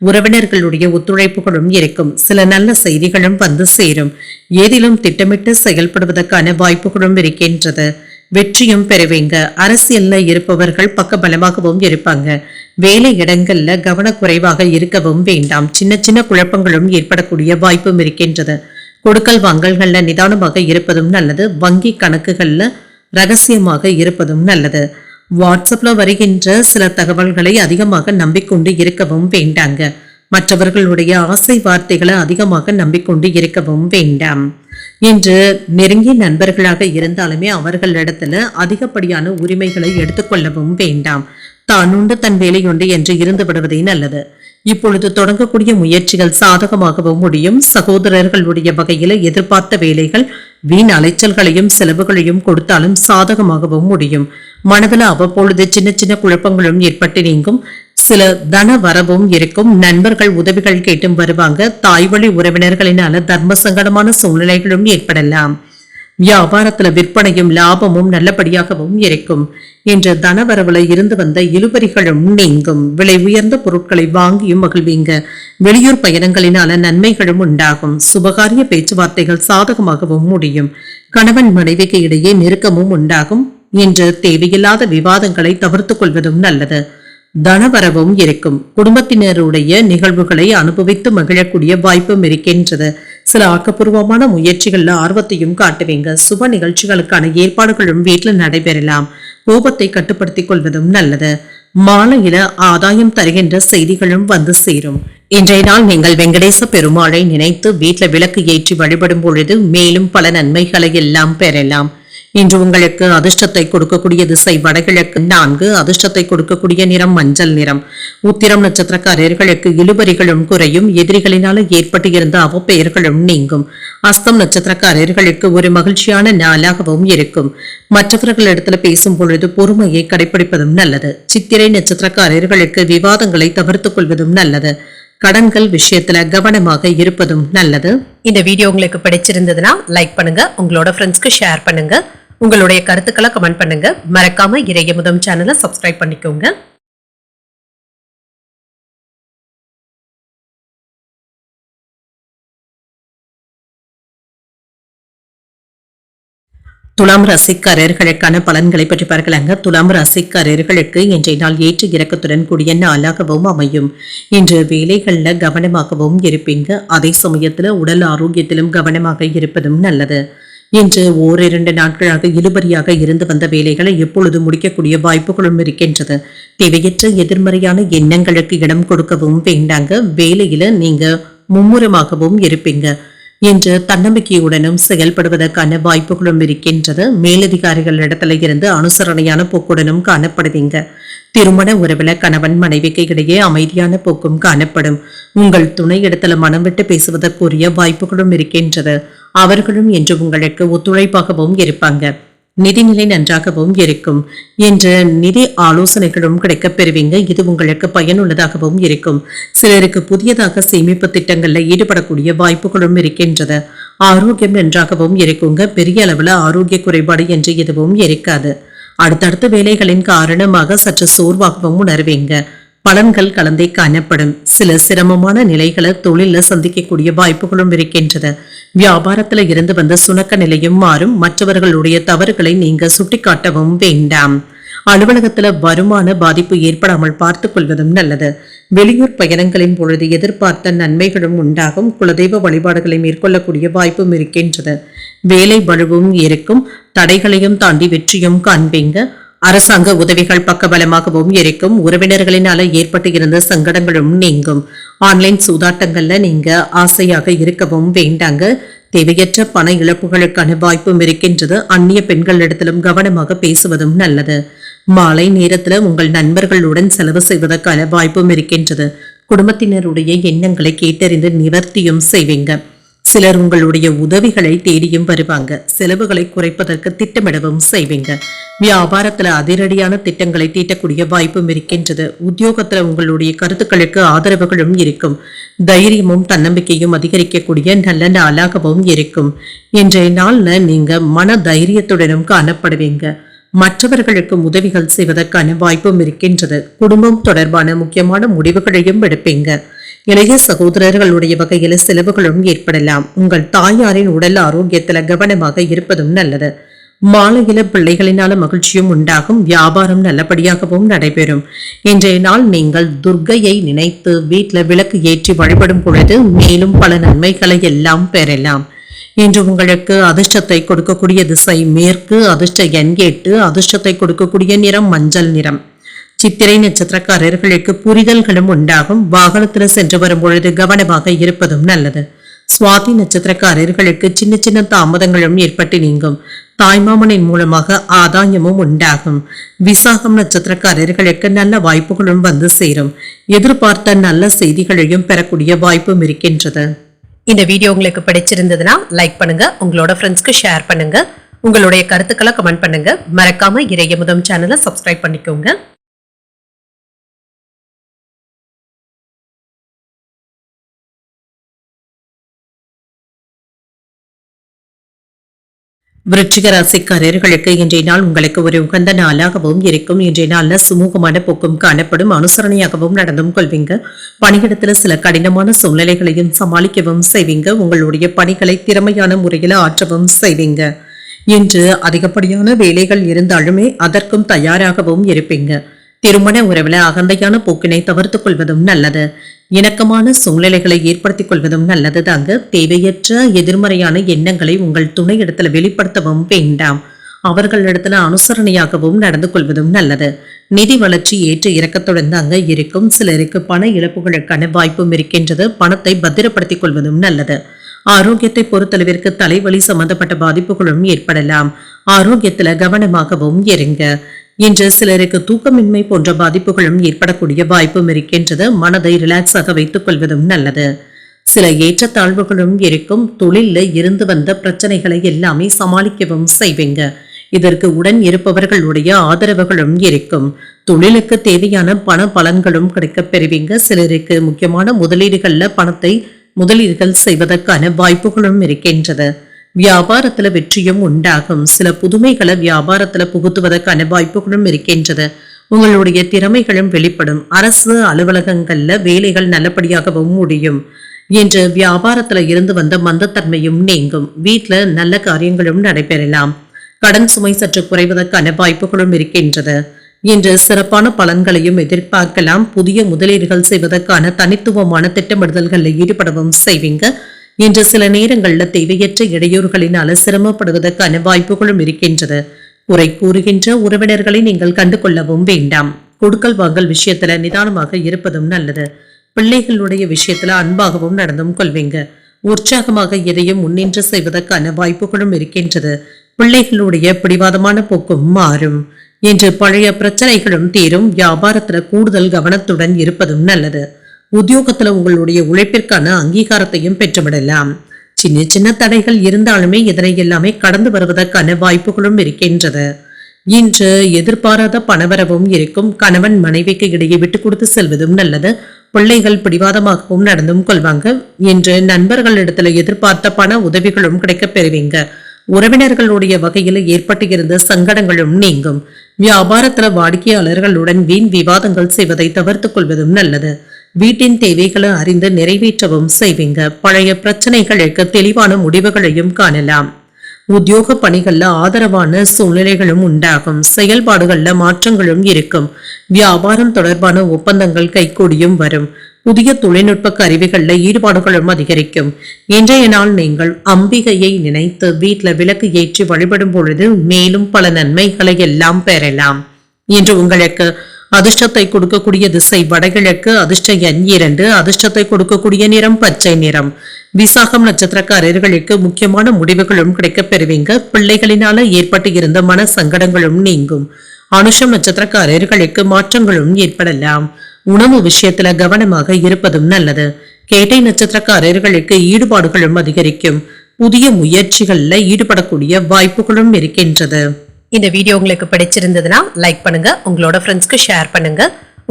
உறவினர்களுடைய ஒத்துழைப்புகளும் இருக்கும். சில நல்ல செய்திகளும் வந்து சேரும். ஏதிலும் திட்டமிட்டு செயல்படுவதற்கான வாய்ப்புகளும் இருக்கின்றது. வெற்றியும் பெறுவீங்க. அரசியல்ல இருப்பவர்கள் பக்கபலமாகவும் இருப்பாங்க. வேலை இடங்கள்ல கவனக்குறைவாக இருக்கவும் வேண்டாம். சின்ன சின்ன குழப்பங்களும் ஏற்படக்கூடிய வாய்ப்பும் இருக்கின்றது. கொடுக்கல் வாங்கல்கள்ல நிதானமாக இருப்பதும் நல்லது. வங்கி கணக்குகள்ல ரகசியமாக இருப்பதும் நல்லது. வாட்ஸ்அப்ல வருகின்ற சில தகவல்களை அதிகமாக நம்பிக்கொண்டு இருக்கவும் வேண்டாங்க. மற்றவர்களுடைய ஆசை வார்த்தைகளை அதிகமாக நம்பிக்கொண்டு இருக்கவும் வேண்டாம். இன்று நெருங்கிய நண்பர்களாக இருந்தாலுமே அவர்களிடத்துல அதிகப்படியான உரிமைகளை எடுத்துக்கொள்ளவும் வேண்டாம். தான் உண்டு தன் வேலையுண்டு என்று இருந்து விடுவதே நல்லது. இப்பொழுது தொடங்கக்கூடிய முயற்சிகள் சாதகமாகவும் முடியும். சகோதரர்களுடைய வகையில எதிர்பார்த்த வேலைகள் வீண் அலைச்சல்களையும் செலவுகளையும் கொடுத்தாலும் சாதகமாகவும் முடியும். மனதில் அவ்வப்பொழுது சின்ன சின்ன குழப்பங்களும் ஏற்பட்டு நீங்கும். சில தன வரவும் இருக்கும். நண்பர்கள் உதவிகள் கேட்டும் வருவாங்க. தாய் வழி உறவினர்களினால தர்ம சங்கடமான சூழ்நிலைகளும் ஏற்படலாம். வியாபாரத்துல விற்பனையும் லாபமும் நல்லபடியாகவும் இருக்கும். இன்று தனவரவுல இருந்து வந்த இழுபறிகளும் நீங்கும். விலை உயர்ந்த பொருட்களை வாங்கியும் மகிழ்வீங்க. வெளியூர் பயணங்களினால நன்மைகளும் உண்டாகும். சுபகாரிய பேச்சுவார்த்தைகள் சாதகமாகவும் முடியும். கணவன் மனைவிக்கு இடையே நெருக்கமும் உண்டாகும். இன்று தேவையில்லாத விவாதங்களை தவிர்த்துக் கொள்வதும் நல்லது. தனவரவும் இருக்கும். குடும்பத்தினருடைய நிகழ்வுகளை அனுபவித்து மகிழக்கூடிய வாய்ப்பும் இருக்கின்றது. சில ஆக்கப்பூர்வமான முயற்சிகள்ல ஆர்வத்தையும் காட்டுவீங்க. சுப நிகழ்ச்சிகளுக்கான ஏற்பாடுகளும் வீட்டில் நடைபெறலாம். கோபத்தை கட்டுப்படுத்திக் கொள்வதும் நல்லது. மாலையில ஆதாயம் தருகின்ற செய்திகளும் வந்து சேரும். இன்றைய நாள் நீங்கள் வெங்கடேச பெருமாளை நினைத்து வீட்டில் விளக்கு ஏற்றி வழிபடும் பொழுது மேலும் பல நன்மைகளை எல்லாம் பெறலாம். இன்று உங்களுக்கு அதிர்ஷ்டத்தை கொடுக்கக்கூடிய திசை வடகிழக்கு 4, அதிர்ஷ்டத்தை கொடுக்கக்கூடிய நிறம் மஞ்சள் நிறம். உத்திரம் நட்சத்திரக்காரர்களுக்கு இழுபறிகளும் குறையும். எதிரிகளினால ஏற்பட்டு இருந்த அவப்பெயர்களும் நீங்கும். அஸ்தம் நட்சத்திரக்காரர்களுக்கு ஒரு மகிழ்ச்சியான நாளாகவும் இருக்கும். மற்றவர்களிடத்துல பேசும் பொழுது பொறுமையை கடைபிடிப்பதும் நல்லது. சித்திரை நட்சத்திரக்காரர்களுக்கு விவாதங்களை தவிர்த்துக் கொள்வதும் நல்லது. கடன்கள் விஷயத்துல கவனமாக இருப்பதும் நல்லது. இந்த வீடியோ உங்களுக்கு பிடிச்சிருந்ததுன்னா லைக் பண்ணுங்க, உங்களோட ஃப்ரெண்ட்ஸ்க்கு ஷேர் பண்ணுங்க, உங்களுடைய கருத்துக்களை கமெண்ட் பண்ணுங்க. மறக்காம இறையமுதம் சேனலை சப்ஸ்கிரைப் பண்ணிக்கோங்க. துலாம் ராசிக்காரர்களுக்கான பலன்களை பற்றி பார்க்கலாங்க. துலாம் ராசிக்காரர்களுக்கு இன்றைய நாள் ஏற்ற இறக்கத்துடன் கூடிய நாளாகவும் அமையும். இன்று வேலைகள்ல கவனமாகவும் இருப்பீங்க. அதே சமயத்துல உடல் ஆரோக்கியத்திலும் கவனமாக இருப்பதும் நல்லது. இன்று ஓரிரண்டு நாட்களாக இழுபறியாக இருந்து வந்த வேலைகளை எப்பொழுது முடிக்கக்கூடிய வாய்ப்புகளும் இருக்கின்றது. தேவையற்ற எதிர்மறையான எண்ணங்களுக்கு இடம் கொடுக்கவும் வேண்டாங்க. வேலையில நீங்க மும்முரமாகவும் இருப்பீங்க. என்று தன்னம்பிக்கையுடனும் செயல்படுவதற்கான வாய்ப்புகளும் இருக்கின்றது. மேலதிகாரிகளிடத்துல இருந்து அனுசரணையான போக்குடனும் காணப்படுவீங்க. திருமண உறவுல கணவன் மனைவிக்கு இடையே அமைதியான போக்கும் காணப்படும். உங்கள் துணை இடத்துல மனம் விட்டு பேசுவதற்குரிய வாய்ப்புகளும் இருக்கின்றது. அவர்களும் என்று உங்களுக்கு ஒத்துழைப்பாகவும் இருப்பாங்க. நிதிநிலை நன்றாகவும் இருக்கும். என்ற நிதி ஆலோசனைகளும் கிடைக்கப் பெறுவீங்க. இது உங்களுக்கு பயனுள்ளதாகவும் இருக்கும். சிலருக்கு புதியதாக சேமிப்பு திட்டங்கள்ல ஈடுபடக்கூடிய வாய்ப்புகளும் இருக்கின்றது. ஆரோக்கியம் நன்றாகவும் இருக்குங்க. பெரிய அளவுல ஆரோக்கிய குறைபாடு என்று எதுவும் இருக்காது. அடுத்தடுத்த வேலைகளின் காரணமாக சற்று சோர்வாகவும் உணர்வீங்க. பலன்கள் கலந்தே காணப்படும். சில சிரமமான நிலைகளை தொழில சந்திக்கக்கூடிய வாய்ப்புகளும் இருக்கின்றது. வியாபாரத்துல இருந்து வந்த சுணக்க நிலையும் மாறும். மற்றவர்களுடைய தவறுகளை நீங்க சுட்டிக்காட்டவும் வேண்டாம். அலுவலகத்துல வருமான பாதிப்பு ஏற்படாமல் பார்த்துக் கொள்வதும் நல்லது. வெளியூர் பயணங்களின் பொழுது எதிர்பார்த்த நன்மைகளும் உண்டாகும். குலதெய்வ வழிபாடுகளை மேற்கொள்ளக்கூடிய வாய்ப்பும் இருக்கின்றது. வேலை பழுவும் இருக்கும். தடைகளையும் தாண்டி வெற்றியும் காண்பீங்க. அரசாங்க உதவிகள் பக்கபலமாகவும் இருக்கும். உறவினர்களினால ஏற்பட்டு இருந்த சங்கடங்களும் நீங்கும். ஆன்லைன் சூதாட்டங்கள்ல நீங்க ஆசையாக இருக்கவும் வேண்டாங்க. தேவையற்ற பண இழப்புகளுக்கான வாய்ப்பும் இருக்கின்றது. அந்நிய பெண்களிடத்திலும் கவனமாக பேசுவதும் நல்லது. மாலை நேரத்துல உங்கள் நண்பர்களுடன் செலவு செய்வதற்கான வாய்ப்பும் இருக்கின்றது. குடும்பத்தினருடைய எண்ணங்களை கேட்டறிந்து நிவர்த்தியும் செய்வீங்க. சிலர் உங்களுடைய உதவிகளை தேடியும் வருவாங்க. செலவுகளை குறைப்பதற்கு திட்டமிடவும் செய்வீங்க. வியாபாரத்துல அதிரடியான திட்டங்களை தீட்டக்கூடிய வாய்ப்பும் இருக்கின்றது. உத்தியோகத்துல உங்களுடைய கருத்துக்களுக்கு ஆதரவுகளும் இருக்கும். தைரியமும் தன்னம்பிக்கையும் அதிகரிக்கக்கூடிய நல்ல நாளாகவும் இருக்கும். இன்றைய நாள்ல நீங்க மன தைரியத்துடனும் காணப்படுவீங்க. மற்றவர்களுக்கு உதவிகள் செய்வதற்கான வாய்ப்பும் இருக்கின்றது. குடும்பம் தொடர்பான முக்கியமான முடிவுகளையும் எடுப்பீங்க. இளைய சகோதரர்களுடைய வகையில செலவுகளும் ஏற்படலாம். உங்கள் தாயாரின் உடல் ஆரோக்கியத்துல கவனமாக இருப்பதும் நல்லது. மாலையில பிள்ளைகளினால மகிழ்ச்சியும் உண்டாகும். வியாபாரம் நல்லபடியாகவும் நடைபெறும். இன்றைய நாள் நீங்கள் துர்க்கையை நினைத்து வீட்டுல விளக்கு ஏற்றி வழிபடும் பொழுது மேலும் பல நன்மைகளை எல்லாம் பெறலாம். இன்று உங்களுக்கு அதிர்ஷ்டத்தை கொடுக்கக்கூடிய திசை மேற்கு, அதிர்ஷ்ட எண் 8, அதிர்ஷ்டத்தை கொடுக்கக்கூடிய நிறம் மஞ்சள் நிறம். சித்திரை நட்சத்திரக்காரர்களுக்கு புரிதல்களும் உண்டாகும். வாகனத்துல சென்று வரும் பொழுது கவனமாக இருப்பதும் நல்லது. சுவாதி நட்சத்திரக்காரர்களுக்கு சின்ன சின்ன தாமதங்களும் ஏற்பட்டு நீங்கும். தாய்மாமனின் மூலமாக ஆதாயமும் உண்டாகும். விசாகம் நட்சத்திரக்காரர்களுக்கு நல்ல வாய்ப்புகளும் வந்து சேரும். எதிர்பார்த்த நல்ல செய்திகளையும் பெறக்கூடிய வாய்ப்பும் இருக்கின்றது. இந்த வீடியோ உங்களுக்கு பிடிச்சிருந்ததுன்னா லைக் பண்ணுங்க, உங்களோட ஃப்ரெண்ட்ஸ்க்கு ஷேர் பண்ணுங்க, உங்களுடைய கருத்துக்களை கமெண்ட் பண்ணுங்க. மறக்காம இறையமுதம் சேனலை சப்ஸ்கிரைப் பண்ணிக்கோங்க. விருச்சிக ராசிக்காரர்களுக்கு இன்றைய நாள் உங்களுக்கு ஒரு உகந்த நாளாகவும் இருக்கும். இன்றைய நாள்ல சுமூகமான போக்கும் காணப்படும். அனுசரணையாகவும் நடந்தும் கொள்வீங்க. பணியிடத்துல சில கடினமான சூழ்நிலைகளையும் சமாளிக்கவும் செய்வீங்க. உங்களுடைய பணிகளை திறமையான முறையில் ஆற்றவும் செய்வீங்க. இன்று அதிகப்படியான வேலைகள் இருந்தாலுமே அதற்கும் தயாராகவும் இருப்பீங்க. திருமண உறவுல அகந்தையான போக்கினை தவிர்த்துக் கொள்வதும் நல்லது. இணக்கமான சூழ்நிலைகளை ஏற்படுத்திக் கொள்வதும் நல்லது தாங்க. தேவையற்ற எதிர்மறையான எண்ணங்களை உங்கள் துணை இடத்துல வெளிப்படுத்தவும் வேண்டாம். அவர்களிடத்துல அனுசரணையாகவும் நடந்து கொள்வதும் நல்லது. நிதி வளர்ச்சி ஏற்ற இறக்கத்துடன் தாங்க இருக்கும். சிலருக்கு பண இழப்புகளுக்கான வாய்ப்பும் இருக்கின்றது. பணத்தை பத்திரப்படுத்திக் கொள்வதும் நல்லது. ஆரோக்கியத்தை பொறுத்தளவிற்கு தலைவலி சம்பந்தப்பட்ட பாதிப்புகளும் ஏற்படலாம். ஆரோக்கியத்துல கவனமாகவும் இருங்க. இன்று சிலருக்கு தூக்கமின்மை போன்ற பாதிப்புகளும் ஏற்படக்கூடிய வாய்ப்பும் இருக்கின்றது. மனதை ரிலாக்ஸாக வைத்துக் கொள்வதும் நல்லது. சில ஏற்றத்தாழ்வுகளும் இருக்கும். தொழில இருந்து வந்த பிரச்சனைகளை எல்லாமே சமாளிக்கவும் செய்வீங்க. இதற்கு உடன் இருப்பவர்களுடைய ஆதரவுகளும் இருக்கும். தொழிலுக்கு தேவையான பண பலன்களும் கிடைக்கப் பெறுவீங்க. சிலருக்கு முக்கியமான முதலீடுகள் செய்வதற்கான வாய்ப்புகளும் இருக்கின்றது. வியாபாரத்துல வெற்றியும் உண்டாகும். சில புதுமைகளை வியாபாரத்துல புகுத்துவதற்கான வாய்ப்புகளும் இருக்கின்றது. உங்களுடைய திறமைகளும் வெளிப்படும். அரசு அலுவலகங்கள்ல வேலைகள் நல்லபடியாகவும் முடியும். இன்று வியாபாரத்துல இருந்து வந்த மந்தத்தன்மையும் நீங்கும். வீட்டுல நல்ல காரியங்களும் நடைபெறலாம். கடன் சுமை சற்று குறைவதற்கான வாய்ப்புகளும் இருக்கின்றது. இன்று சிறப்பான பலன்களையும் எதிர்பார்க்கலாம். புதிய முதலீடுகள் செய்வதற்கான தனித்துவமான திட்டமிடுதல்களில் ஈடுபடவும் செய்வீங்க. இன்று சில நேரங்களில் தேவையற்ற இடையூறுகளினால சிரமப்படுவதற்கான வாய்ப்புகளும் இருக்கின்றது. குறை கூறுகின்ற உறவினர்களை நீங்கள் கண்டு கொள்ளவும் வேண்டாம். கொடுக்கல் வாங்கல் விஷயத்துல நிதானமாக இருப்பதும் நல்லது. பிள்ளைகளுடைய விஷயத்துல அன்பாகவும் நடந்தும் கொள்வீங்க. உற்சாகமாக எதையும் முன்னின்று செய்வதற்கான வாய்ப்புகளும் இருக்கின்றது. பிள்ளைகளுடைய பிடிவாதமான போக்கும் மாறும். இன்று பழைய பிரச்சனைகளும் தீரும். வியாபாரத்துல கூடுதல் கவனத்துடன் இருப்பதும் நல்லது. உத்தியோகத்துல உங்களுடைய உழைப்பிற்கான அங்கீகாரத்தையும் பெற்றுவிடலாம். சின்ன சின்ன தடைகள் இருந்தாலுமே இதனை எல்லாமே கடந்து வருவதற்கான வாய்ப்புகளும் இருக்கின்றது. இன்று எதிர்பாராத பணவரவும் இருக்கும். கணவன் மனைவிக்கு இடையே விட்டு கொடுத்து செல்வதும் நல்லது. பிள்ளைகள் பிடிவாதமாகவும் நடந்தும் கொள்வாங்க. இன்று நண்பர்களிடத்துல எதிர்பார்த்த பண உதவிகளும் கிடைக்கப் பெறுவீங்க. உறவினர்களுடைய வகையில் ஏற்பட்டு இருந்த சங்கடங்களும் நீங்கும். வியாபாரத்துல வாடிக்கையாளர்களுடன் வீண் விவாதங்கள் செய்வதை தவிர்த்துக் கொள்வதும் நல்லது. வீட்டின் தேவைகளை அறிந்து நிறைவேற்றவும் செய்வீங்க. பழைய பிரச்சனைகளுக்கு தெளிவான முடிவுகளையும் காணலாம். உத்தியோக பணிகள்ல ஆதரவான சூழ்நிலைகளும் உண்டாகும். செயல்பாடுகள்ல மாற்றங்களும் இருக்கும். வியாபாரம் தொடர்பான ஒப்பந்தங்கள் கைகூடியும் வரும். புதிய தொழில்நுட்ப கருவிகள்ல ஈடுபாடுகளும் அதிகரிக்கும். இன்றைய நாள் நீங்கள் அம்பிகையை நினைத்து வீட்டுல விளக்கு ஏற்றி வழிபடும் பொழுது மேலும் பல நன்மைகளை எல்லாம் பெறலாம். இன்று உங்களுக்கு அதிர்ஷ்டத்தை கொடுக்கக்கூடிய திசை வடகிழக்கு. அதிர்ஷ்ட எண் 2. அதிர்ஷ்டத்தை கொடுக்கக்கூடிய நிறம் பச்சை நிறம். விசாகம் நட்சத்திரக்காரர்களுக்கு முக்கியமான முடிவுகளும் கிடைக்கப் பெறுவீங்க. பிள்ளைகளினால ஏற்பட்டு இருந்த மன சங்கடங்களும் நீங்கும். அனுஷம் நட்சத்திரக்காரர்களுக்கு மாற்றங்களும் ஏற்படலாம். உணவு விஷயத்துல கவனமாக இருப்பதும் நல்லது. கேட்டை நட்சத்திரக்காரர்களுக்கு ஈடுபாடுகளும் அதிகரிக்கும். புதிய முயற்சிகள்ல ஈடுபடக்கூடிய வாய்ப்புகளும் இருக்கின்றது. இந்த வீடியோ உங்களுக்கு பிடிச்சிருந்ததுன்னா லைக் பண்ணுங்க. உங்களோட ஃப்ரெண்ட்ஸ்க்கு ஷேர் பண்ணுங்க.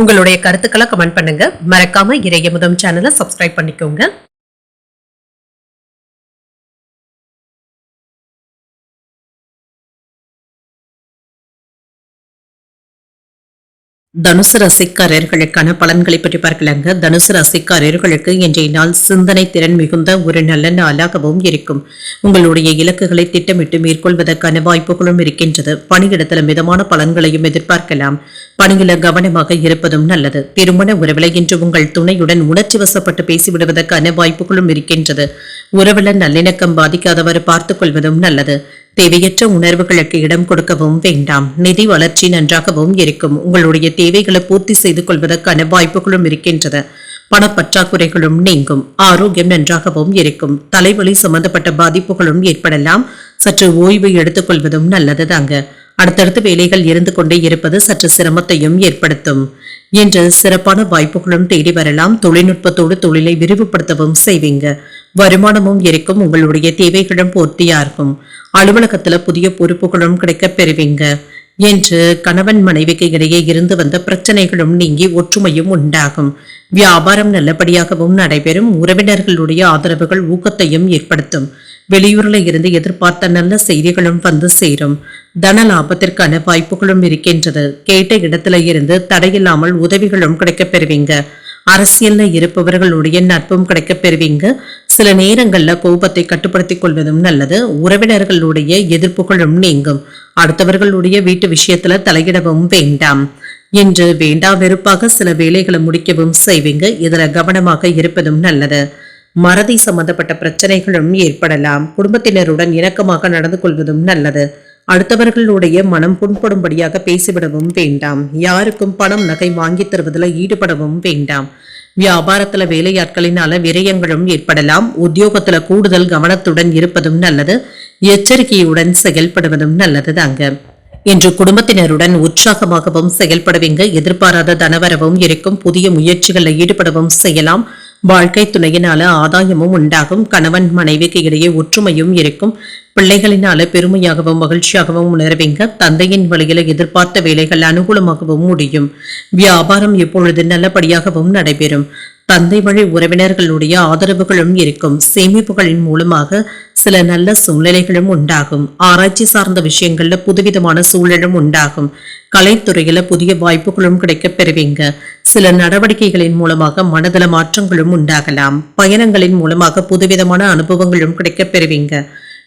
உங்களுடைய கருத்துக்களை கமெண்ட் பண்ணுங்க. மறக்காம இறையமுதம் சேனலை சப்ஸ்கிரைப் பண்ணிக்கோங்க. தனுசு ராசிக்காரர்களுக்கான பலன்களை பற்றி பார்க்கலாங்க. தனுசு ராசிக்காரர்களுக்கு இன்றைய நாள் சிந்தனை திறன் மிகுந்த ஒரு நல்ல நாளாகவும் இருக்கும். உங்களுடைய இலக்குகளை திட்டமிட்டு மேற்கொள்வதற்கான வாய்ப்புகளும் இருக்கின்றது. பணியிடத்தில் மிதமான பலன்களையும் எதிர்பார்க்கலாம். பணியில கவனமாக இருப்பதும் நல்லது. திருமண உறவுல இன்று உங்கள் துணையுடன் உணர்ச்சி வசப்பட்டு பேசிவிடுவதற்கான வாய்ப்புகளும் இருக்கின்றது. உறவுல நல்லிணக்கம் பாதிக்காதவாறு பார்த்துக் கொள்வதும் நல்லது. தேவையற்ற உணர்வுகளுக்கு இடம் கொடுக்கவும் வேண்டாம். நிதி வளர்ச்சி நன்றாகவும் இருக்கும். உங்களுடைய தேவைகளை பூர்த்தி செய்து கொள்வதற்கான வாய்ப்புகளும் இருக்கின்றது. பணப்பற்றாக்குறைகளும் நீங்கும். ஆரோக்கியம் நன்றாகவும் இருக்கும். தலைவலி சம்பந்தப்பட்ட பாதிப்புகளும் ஏற்படலாம். சற்று ஓய்வு எடுத்துக் கொள்வதும் நல்லது தாங்க. அடுத்தடுத்து வேலைகள் இருந்து கொண்டே இருப்பது சற்று சிரமத்தையும் ஏற்படுத்தும். என்று சிறப்பான வாய்ப்புகளும் தேடி வரலாம். தொழில்நுட்பத்தோடு தொழிலை விரிவுபடுத்தவும் செய்வீங்க. வருமானமும் இருக்கும். உங்களுடைய தேவைகளும் பூர்த்தியாகும். அலுவலகத்துல புதிய பொறுப்புகளும் கிடைக்கப் பெறுவீங்க. என்று கணவன் மனைவிக்கு இடையே இருந்து வந்த பிரச்சனைகளும் நீங்கி ஒற்றுமையும் உண்டாகும். வியாபாரம் நல்லபடியாகவும் நடைபெறும். உறவினர்களுடைய ஆதரவுகள் ஊக்கத்தையும் ஏற்படுத்தும். வெளியூர்ல இருந்து எதிர்பார்த்த நல்ல செய்திகளும் வந்து சேரும். தன லாபத்திற்கான வாய்ப்புகளும் இருக்கின்றது. கேட்ட இடத்துல இருந்து தடையில்லாமல் உதவிகளும் கிடைக்கப் பெறுவீங்க. அரசியல்ல இருப்பவர்களுடைய நட்பும் கிடைக்கப் பெறுவீங்க. சில நேரங்கள்ல கோபத்தை கட்டுப்படுத்திக் கொள்வதும் நல்லது. உறவினர்களுடைய எதிர்ப்புகளும் நீங்கும். அடுத்தவர்களுடைய வீட்டு விஷயத்துல தலையிடவும் வேண்டாம் என்று வேண்டா வெறுப்பாக சில வேலைகளை முடிக்கவும் செய்வீங்க. இதுல கவனமாக இருப்பதும் நல்லது. மறதி சம்பந்தப்பட்ட பிரச்சனைகளும் ஏற்படலாம். குடும்பத்தினருடன் இணக்கமாக நடந்து கொள்வதும் நல்லது. அடுத்தவர்களுடைய மனம் புண்படும்படியாக பேசிவிடவும் வேண்டாம். யாருக்கும் பணம் நகை வாங்கி தருவதில் ஈடுபடவும் வேண்டாம். வியாபாரத்துல வேலையாட்களினால விரயங்களும் ஏற்படலாம். உத்தியோகத்துல கூடுதல் கவனத்துடன் இருப்பதும் நல்லது. எச்சரிக்கையுடன் செயல்படுவதும் நல்லது தாங்க. இன்று குடும்பத்தினருடன் உற்சாகமாகவும் செயல்படுவீங்க. எதிர்பாராத தனவரவும் இருக்கும். புதிய முயற்சிகளில் ஈடுபடவும் செய்யலாம். வாழ்க்கை துணையினால ஆதாயமும் உண்டாகும். கணவன் மனைவிக்கு இடையே ஒற்றுமையும் இருக்கும். பிள்ளைகளினால பெருமையாகவும் மகிழ்ச்சியாகவும் உணர்வீங்க. தந்தையின் வழியில எதிர்பார்த்த வேலைகள் அனுகூலமாகவும் முடியும். வியாபாரம் இப்பொழுது நல்லபடியாகவும் நடைபெறும். தந்தை வழி உறவினர்களுடைய ஆதரவுகளும் இருக்கும். சேமிப்புகளின் மூலமாக சில நல்ல சூழ்நிலைகளும் உண்டாகும். ஆராய்ச்சி சார்ந்த விஷயங்கள்ல புதுவிதமான சூழலும் உண்டாகும். கலைத்துறையில புதிய வாய்ப்புகளும் கிடைக்கப் பெறுவீங்க. சில நடவடிக்கைகளின் மூலமாக மனதள மாற்றங்களும் உண்டாகலாம். பயணங்களின் மூலமாக புதுவிதமான அனுபவங்களும் கிடைக்கப் பெறுவீங்க.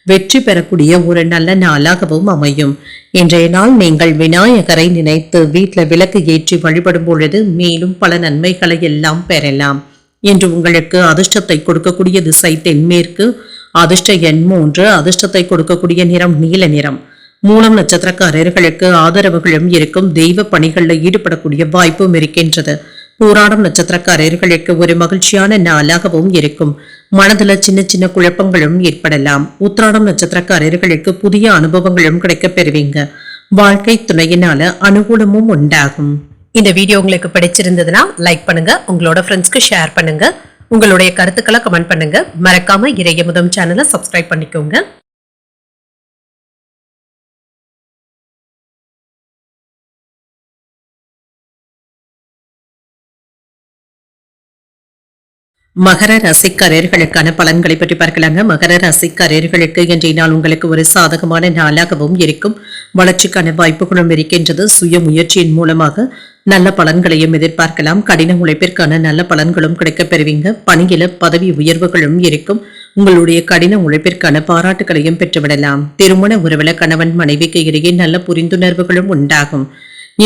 வெற்றி பெறக்கூடிய ஒரு நல்ல நாளாகவும் அமையும். இன்றைய நாள் நீங்கள் விநாயகரை நினைத்து வீட்டில் விளக்கு ஏற்றி வழிபடும் பொழுது மேலும் பல நன்மைகளை எல்லாம் பெறலாம். இன்று உங்களுக்கு அதிர்ஷ்டத்தை கொடுக்கக்கூடிய திசை தென்மேற்கு. அதிர்ஷ்ட எண் 3. அதிர்ஷ்டத்தை கொடுக்கக்கூடிய நிறம் நீல நிறம். மூலம் நட்சத்திரக்காரர்களுக்கு ஆதரவுகளும் இருக்கும். தெய்வ பணிகளில் ஈடுபடக்கூடிய வாய்ப்பும் இருக்கின்றது. பூராடம் நட்சத்திரக்காரர்களுக்கு ஒரு மகிழ்ச்சியான நாளாகவும் இருக்கும். மனதுல சின்ன சின்ன குழப்பங்களும் ஏற்படலாம். உத்திராடம் நட்சத்திரக்காரர்களுக்கு புதிய அனுபவங்களும் கிடைக்கப் பெறுவீங்க. வாழ்க்கை துணையினால அனுகூலமும் உண்டாகும். இந்த வீடியோ உங்களுக்கு பிடிச்சிருந்ததுன்னா லைக் பண்ணுங்க. உங்களோட ஃப்ரெண்ட்ஸ்க்கு ஷேர் பண்ணுங்க. உங்களுடைய கருத்துக்களை கமெண்ட் பண்ணுங்க. மறக்காம இறையமுதம் சேனலை சப்ஸ்கிரைப் பண்ணிக்கோங்க. மகர ராசிக்காரர்களுக்கான பலன்களை பற்றி பார்க்கலாங்க. மகர ராசிக்காரர்களுக்கு இன்றைய நாள் உங்களுக்கு ஒரு சாதகமான நாளாகவும் இருக்கும். வளர்ச்சிக்கான வாய்ப்புகளும் இருக்கின்றது. சுய முயற்சியின் மூலமாக நல்ல பலன்களையும் எதிர்பார்க்கலாம். கடின உழைப்பிற்கான நல்ல பலன்களும் கிடைக்கப் பெறுவீங்க. பணியில பதவி உயர்வுகளும் இருக்கும். உங்களுடைய கடின உழைப்பிற்கான பாராட்டுகளையும் பெற்றுவிடலாம். திருமண உறவுல கணவன் மனைவிக்கு இடையே நல்ல புரிந்துணர்வுகளும் உண்டாகும்.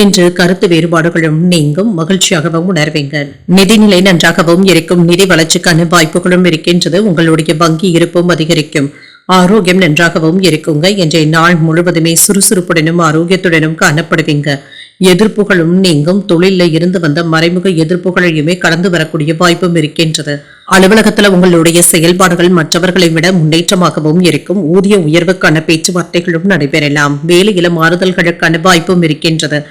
என்று கருத்து வேறுபாடுகளும் நீங்கும். மகிழ்ச்சியாகவும் உணர்வீங்க. நிதிநிலை நன்றாகவும் இருக்கும். நிதி வளர்ச்சிக்கான வாய்ப்புகளும் இருக்கின்றது. உங்களுடைய வங்கி இருப்பும் அதிகரிக்கும். ஆரோக்கியம் நன்றாகவும் இருக்குங்க. இன்றைய நாள் முழுவதுமே சுறுசுறுப்புடனும் ஆரோக்கியத்துடனும் காணப்படுவீங்க. எதிர்ப்புகளும் நீங்கும். தொழில இருந்து வந்த மறைமுக எதிர்ப்புகளையுமே கடந்து வரக்கூடிய வாய்ப்பும் இருக்கின்றது. அலுவலகத்துல உங்களுடைய செயல்பாடுகள் மற்றவர்களை விட முன்னேற்றமாகவும் இருக்கும். ஊதிய உயர்வுக்கான பேச்சுவார்த்தைகளும் நடைபெறலாம். வேலையில மாறுதல்களுக்கான வாய்ப்பும் இருக்கின்றது.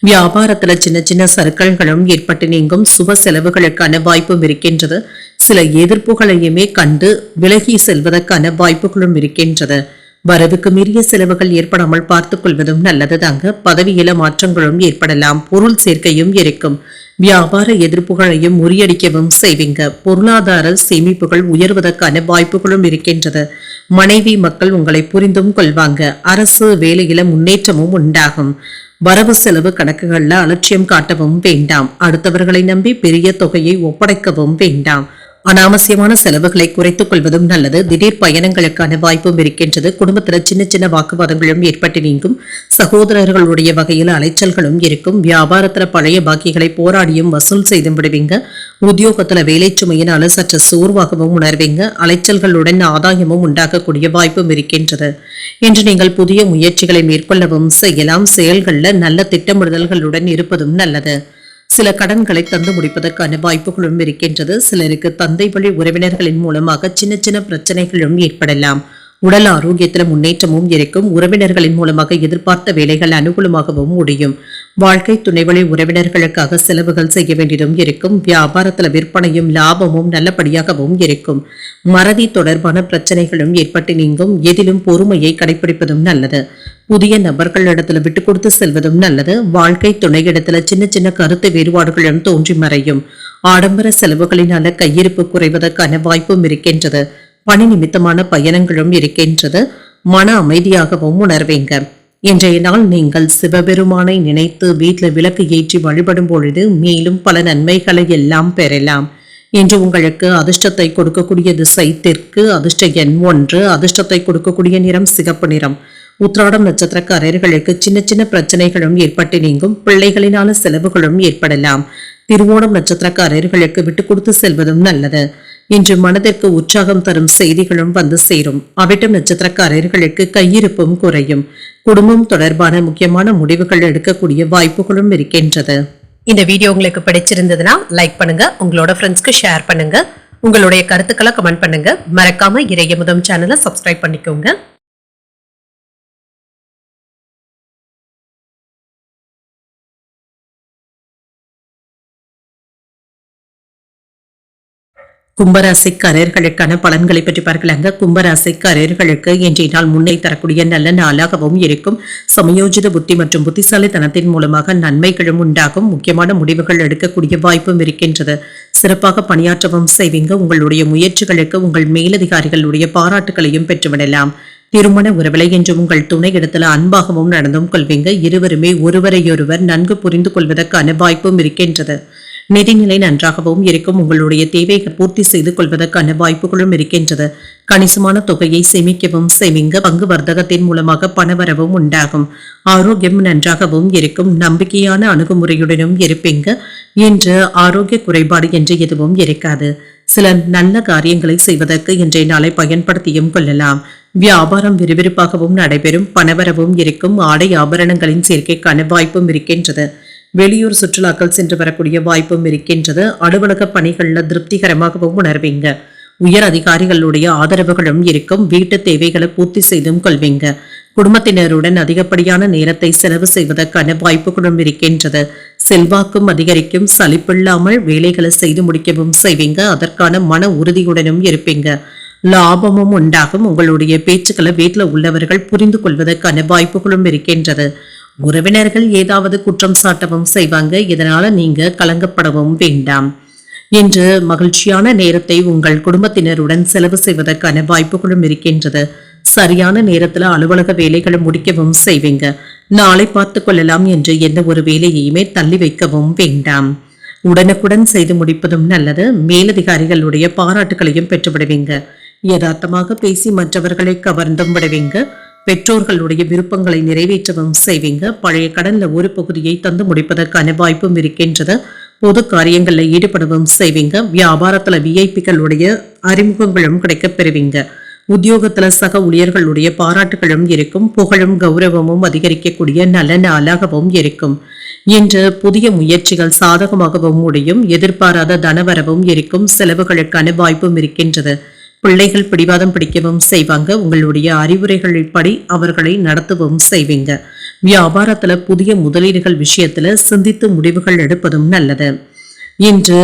வியாபாரத்துல சின்ன சின்ன சறுக்கல்களும் ஏற்பட்டு நீங்கும். சுப செலவுகளுக்கான வாய்ப்பும் இருக்கின்றது. சில எதிர்ப்புகளையுமே கண்டு விலகி செல்வதற்கான வாய்ப்புகளும் இருக்கின்றது. வரவுக்கு மீறிய செலவுகள் ஏற்படாமல் பார்த்துக் கொள்வதும் நல்லது தாங்க. பதவியில மாற்றங்களும் ஏற்படலாம். பொருள் சேர்க்கையும் இருக்கும். வியாபார எதிர்ப்புகளையும் முறியடிக்கவும் செய்வீங்க. பொருளாதார சேமிப்புகள் உயர்வதற்கான வாய்ப்புகளும் இருக்கின்றது. மனைவி மக்கள் உங்களை புரிந்தும் கொள்வாங்க. அரசு வேலையில முன்னேற்றமும் உண்டாகும். வரவு செலவு கணக்குகள்ல அலட்சியம் காட்டவும் வேண்டாம். அடுத்தவர்களை நம்பி பெரிய தொகையை ஒப்படைக்கவும் வேண்டாம். அனாவசியமான செலவுகளை குறைத்துக் கொள்வதும் நல்லது. திடீர் பயணங்களுக்கான வாய்ப்பும் இருக்கின்றது. குடும்பத்தில் சின்ன சின்ன வாக்குவாதங்களும் ஏற்பட்டு நீங்கும். சகோதரர்களுடைய வகையில் அலைச்சல்களும் இருக்கும். வியாபாரத்துல பழைய பாக்கிகளை போராடியும் வசூல் செய்து விடுவீங்க. உத்தியோகத்துல வேலை சுமையினால சற்று சோர்வாகவும் உணர்வீங்க. அலைச்சல்களுடன் ஆதாயமும் உண்டாக்கக்கூடிய வாய்ப்பும் இருக்கின்றது. இன்று நீங்கள் புதிய முயற்சிகளை மேற்கொள்ளவும் செய்யலாம். செயல்கள்ல நல்ல திட்டமிடுதல்களுடன் இருப்பதும் நல்லது. சில கடன்களை தந்து முடிப்பதற்கான வாய்ப்புகளும் இருக்கின்றது. சிலருக்கு தந்தை வழி உறவினர்களின் மூலமாக சின்ன சின்ன பிரச்சனைகளும் ஏற்படலாம். உடல் ஆரோக்கியத்தில் முன்னேற்றமும் இருக்கும். உறவினர்களின் மூலமாக எதிர்பார்த்த வேலைகள் அனுகூலமாகவும் முடியும். வாழ்க்கை துணைவழி உறவினர்களுக்காக செலவுகள் செய்ய வேண்டியதும் இருக்கும். வியாபாரத்தில் விற்பனையும் லாபமும் நல்லபடியாகவும் இருக்கும். மறதி தொடர்பான பிரச்சனைகளும் ஏற்பட்டு நீங்கும். எதிலும் பொறுமையை கடைபிடிப்பதும் நல்லது. புதிய நபர்களிடத்துல விட்டு கொடுத்து செல்வதும் நல்லது. வாழ்க்கை துணையிடத்துல சின்ன சின்ன கருத்து வேறுபாடுகளும் தோன்றி மறையும். ஆடம்பர செலவுகளினால கையிருப்பு குறைவதற்கான வாய்ப்பும் இருக்கின்றது. பணி நிமித்தமான பயணங்களும் இருக்கின்றது. மன அமைதியாகவும் உணர்வீங்க. இன்றைய நாள் நீங்கள் சிவபெருமானை நினைத்து வீட்டில் விளக்கு ஏற்றி வழிபடும் பொழுது மேலும் பல நன்மைகளை எல்லாம் பெறலாம். இன்று உங்களுக்கு அதிர்ஷ்டத்தை கொடுக்கக்கூடிய திசை தெற்கு, அதிர்ஷ்ட எண் 1, அதிர்ஷ்டத்தை கொடுக்கக்கூடிய நிறம் சிகப்பு நிறம். உத்திராடம் நட்சத்திரக்காரர்களுக்கு சின்ன சின்ன பிரச்சனைகளும் ஏற்பட்டு நீங்கும். பிள்ளைகளினால செலவுகளும் ஏற்படலாம். திருவோணம் நட்சத்திரக்காரர்களுக்கு விட்டு கொடுத்து செல்வதும் நல்லது. இன்று மனதிற்கு உற்சாகம் தரும் செய்திகளும் வந்து சேரும். அவிட்டம் நட்சத்திரக்காரர்களுக்கு கையிருப்பும் குறையும். குடும்பம் தொடர்பான முக்கியமான முடிவுகள் எடுக்கக்கூடிய வாய்ப்புகளும் இருக்கின்றது. இந்த வீடியோ உங்களுக்கு பிடிச்சிருந்ததுன்னா லைக் பண்ணுங்க, உங்களோட ஃப்ரெண்ட்ஸ்க்கு ஷேர் பண்ணுங்க, உங்களுடைய கருத்துக்களை கமெண்ட் பண்ணுங்க. மறக்காம இறையமுதம் சேனலை சப்ஸ்கிரைப் பண்ணிக்கோங்க. கும்பராசிக்காரர்களுக்கான பலன்களை பற்றி பார்க்கலாங்க. கும்பராசிக்காரர்களுக்கு இன்றைய நாள் முன்னே தரக்கூடிய நல்ல நாளாகவும் இருக்கும். சமயோஜித புத்தி மற்றும் புத்திசாலித்தனத்தின் மூலமாக நன்மைகளும் உண்டாகும். முக்கியமான முடிவுகள் எடுக்கக்கூடிய வாய்ப்பும் இருக்கின்றது. சிறப்பாக பணியாற்றவும் செய்வீங்க. உங்களுடைய முயற்சிகளுக்கு உங்கள் மேலதிகாரிகளுடைய பாராட்டுகளையும் பெற்றுவிடலாம். திருமண உறவிலை என்று உங்கள் துணை இடத்துல அன்பாகவும் நடந்தும் கொள்வீங்க. இருவருமே ஒருவரையொருவர் நன்கு புரிந்து கொள்வதற்கான வாய்ப்பும் இருக்கின்றது. நிதிநிலை நன்றாகவும் இருக்கும். உங்களுடைய தேவைகளை பூர்த்தி செய்து கொள்வதற்கான வாய்ப்புகளும் இருக்கின்றது. கணிசமான தொகையை சேமிக்கவும் செய்வீங்க. பங்கு வர்த்தகத்தின் மூலமாக பணவரவும் உண்டாகும். ஆரோக்கியம் நன்றாகவும் இருக்கும். நம்பிக்கையான அணுகுமுறையுடனும் இருப்பீங்க. இன்று ஆரோக்கிய குறைபாடு என்று எதுவும் இருக்காது. சில நல்ல காரியங்களை செய்வதற்கு இன்றைய நாளை பயன்படுத்தியும் கொள்ளலாம். வியாபாரம் விறுவிறுப்பாகவும் நடைபெறும். பணவரவும் இருக்கும். ஆடை ஆபரணங்களின் சேர்க்கைக்கான வாய்ப்பும் இருக்கின்றது. வெளியூர் சுற்றுலாக்கள் சென்று வரக்கூடிய வாய்ப்பும் இருக்கின்றது. அலுவலக பணிகள்ல திருப்திகரமாகவும் உணர்வீங்க. உயர் அதிகாரிகளுடைய ஆதரவுகளும் இருக்கும். வீட்டு தேவைகளை பூர்த்தி செய்தும் கொள்வீங்க. குடும்பத்தினருடன் அதிகப்படியான நேரத்தை செலவு செய்வதற்கான வாய்ப்புகளும் இருக்கின்றது. செல்வாக்கும் அதிகரிக்கும். சலிப்பில்லாமல் வேலைகளை செய்து முடிக்கவும் செய்வீங்க. அதற்கான மன உறுதியுடனும் இருப்பீங்க. லாபமும் உண்டாகும். உங்களுடைய பேச்சுக்களை வீட்டில் உள்ளவர்கள் புரிந்து கொள்வதற்கான வாய்ப்புகளும் இருக்கின்றது. உறவினர்கள் ஏதாவது குற்றம் சாட்டவும் செய்வாங்க. இதனால நீங்க கலங்கப்படவும் வேண்டாம். இன்று மகிழ்ச்சியான நேரத்தை உங்கள் குடும்பத்தினருடன் செலவு செய்வதற்கான வாய்ப்புகளும் இருக்கின்றது. சரியான நேரத்துல அலுவலக வேலைகளை முடிக்கவும் செய்வீங்க. நாளை பார்த்து கொள்ளலாம் என்று எந்த ஒரு வேலையையுமே தள்ளி வைக்கவும் வேண்டாம். உடனுக்குடன் செய்து முடிப்பதும் நல்லது. மேலதிகாரிகளுடைய பாராட்டுகளையும் பெற்றுவிடுவீங்க. யதார்த்தமாக பேசி மற்றவர்களை கவர்ந்தும் விடுவீங்க. பெற்றோர்களுடைய விருப்பங்களை நிறைவேற்றவும் செய்வீங்க. பழைய கடன்ல ஒரு பகுதியை தந்து முடிப்பதற்கான வாய்ப்பும் இருக்கின்றது. பொது காரியங்களில் ஈடுபடவும் செய்வீங்க. வியாபாரத்துல விஐபிகளுடைய அறிமுகங்களும் கிடைக்கப் பெறுவீங்க. உத்தியோகத்துல சக ஊழியர்களுடைய பாராட்டுகளும் இருக்கும். புகழும் கௌரவமும் அதிகரிக்கக்கூடிய நல்ல நாளாகவும் இருக்கும். இன்று புதிய முயற்சிகள் சாதகமாகவும் முடியும். எதிர்பாராத தனவரவும் இருக்கும். செலவுகளுக்கான வாய்ப்பும் இருக்கின்றது. பிள்ளைகள் பிடிவாதம் பிடிக்கவும் செய்வாங்க. உங்களுடைய அறிவுரைகளின்படி அவர்களை நடத்தவும் செய்வீங்க. வியாபாரத்துல புதிய முதலீடுகள் விஷயத்துல சிந்தித்து முடிவுகள் எடுப்பதும் நல்லது. இன்று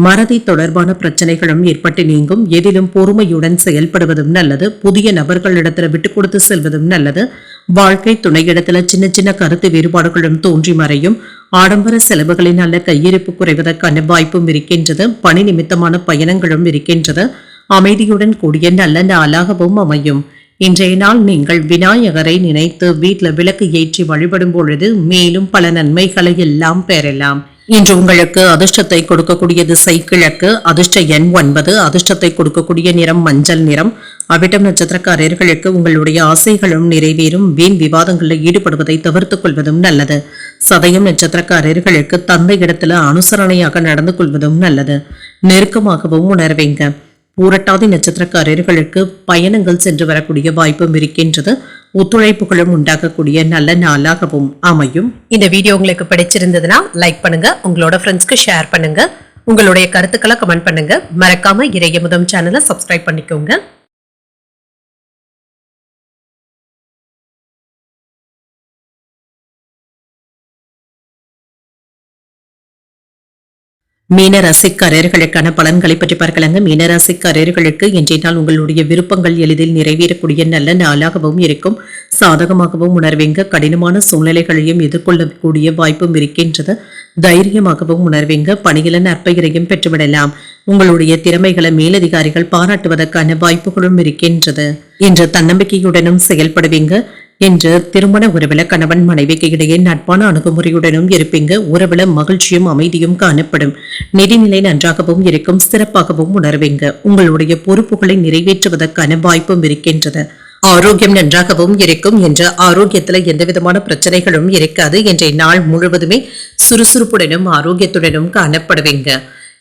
மறதி தொடர்பான பிரச்சனைகளும் ஏற்பட்டு நீங்கும். எதிலும் பொறுமையுடன் செயல்படுவதும் நல்லது. புதிய நபர்களிடத்துல விட்டு கொடுத்து செல்வதும் நல்லது. வாழ்க்கை துணையிடத்துல சின்ன சின்ன கருத்து வேறுபாடுகளும் தோன்றி மறையும். ஆடம்பர செலவுகளினால கையிருப்பு குறைவதற்கான வாய்ப்பும் இருக்கின்றது. பணி நிமித்தமான பயணங்களும் இருக்கின்றது. அமைதியுடன் கூடிய நல்ல நாளாகவும் அமையும். இன்றைய நாள் நீங்கள் விநாயகரை நினைத்து வீட்டில் விளக்கு ஏற்றி வழிபடும் பொழுது மேலும் பல நன்மைகளை எல்லாம் பெறலாம். இன்று உங்களுக்கு அதிர்ஷ்டத்தை கொடுக்கக்கூடிய திசை கிழக்கு, அதிர்ஷ்ட எண் 9, அதிர்ஷ்டத்தை கொடுக்கக்கூடிய நிறம் மஞ்சள் நிறம். அவிட்டம் நட்சத்திரக்காரர்களுக்கு உங்களுடைய ஆசைகளும் நிறைவேறும். வீண் விவாதங்களில் ஈடுபடுவதை தவிர்த்துக் கொள்வதும் நல்லது. சதயம் நட்சத்திரக்காரர்களுக்கு தந்தை இடத்துல அனுசரணையாக நடந்து கொள்வதும் நல்லது. நெருக்கமாகவும் உணர்வீங்க. பூரட்டாதி நட்சத்திரக்காரர்களுக்கு பயணங்கள் சென்று வரக்கூடிய வாய்ப்பும் இருக்கின்றது. ஒத்துழைப்புகளும் உண்டாகக்கூடிய நல்ல நாளாகவும் அமையும். இந்த வீடியோ உங்களுக்கு பிடிச்சிருந்ததுன்னா லைக் பண்ணுங்க, உங்களோட ஃப்ரெண்ட்ஸ்க்கு ஷேர் பண்ணுங்க, உங்களுடைய கருத்துக்களை கமெண்ட் பண்ணுங்க. மறக்காம இறையமுதம் சேனலை சப்ஸ்கிரைப் பண்ணிக்கோங்க. மீனராசிக்காரர்களுக்கான பலன்களை பற்றி பார்க்கலாங்க. மீனராசிக்காரர்களுக்கு இன்றைய நாள் உங்களுடைய விருப்பங்கள் எளிதில் நிறைவேறக்கூடிய நல்ல நாளாகவும் இருக்கும். சாதகமாகவும் உணர்வீங்க. கடினமான சூழ்நிலைகளையும் எதிர்கொள்ளக்கூடிய வாய்ப்பும் இருக்கின்றது. தைரியமாகவும் உணர்வீங்க. பணியில நற்பெயரையும் பெற்றுவிடலாம். உங்களுடைய திறமைகளை மேலதிகாரிகள் பாராட்டுவதற்கான வாய்ப்புகளும் இருக்கின்றது. இன்று தன்னம்பிக்கையுடனும் செயல்படுவீங்க. என்று திருமண உறவுல கணவன் மனைவிக்கு இடையே நட்பான அணுகுமுறையுடனும் இருப்பீங்க. உறவுல மகிழ்ச்சியும் அமைதியும் காணப்படும். நிதிநிலை நன்றாகவும் இருக்கும். சிறப்பாகவும் உணர்வீங்க. உங்களுடைய பொறுப்புகளை நிறைவேற்றுவதற்கான வாய்ப்பும் இருக்கின்றது. ஆரோக்கியம் நன்றாகவும் இருக்கும். என்ற ஆரோக்கியத்துல எந்த விதமான பிரச்சனைகளும் இருக்காது. இன்றைய நாள் முழுவதுமே சுறுசுறுப்புடனும் ஆரோக்கியத்துடனும் காணப்படுவீங்க.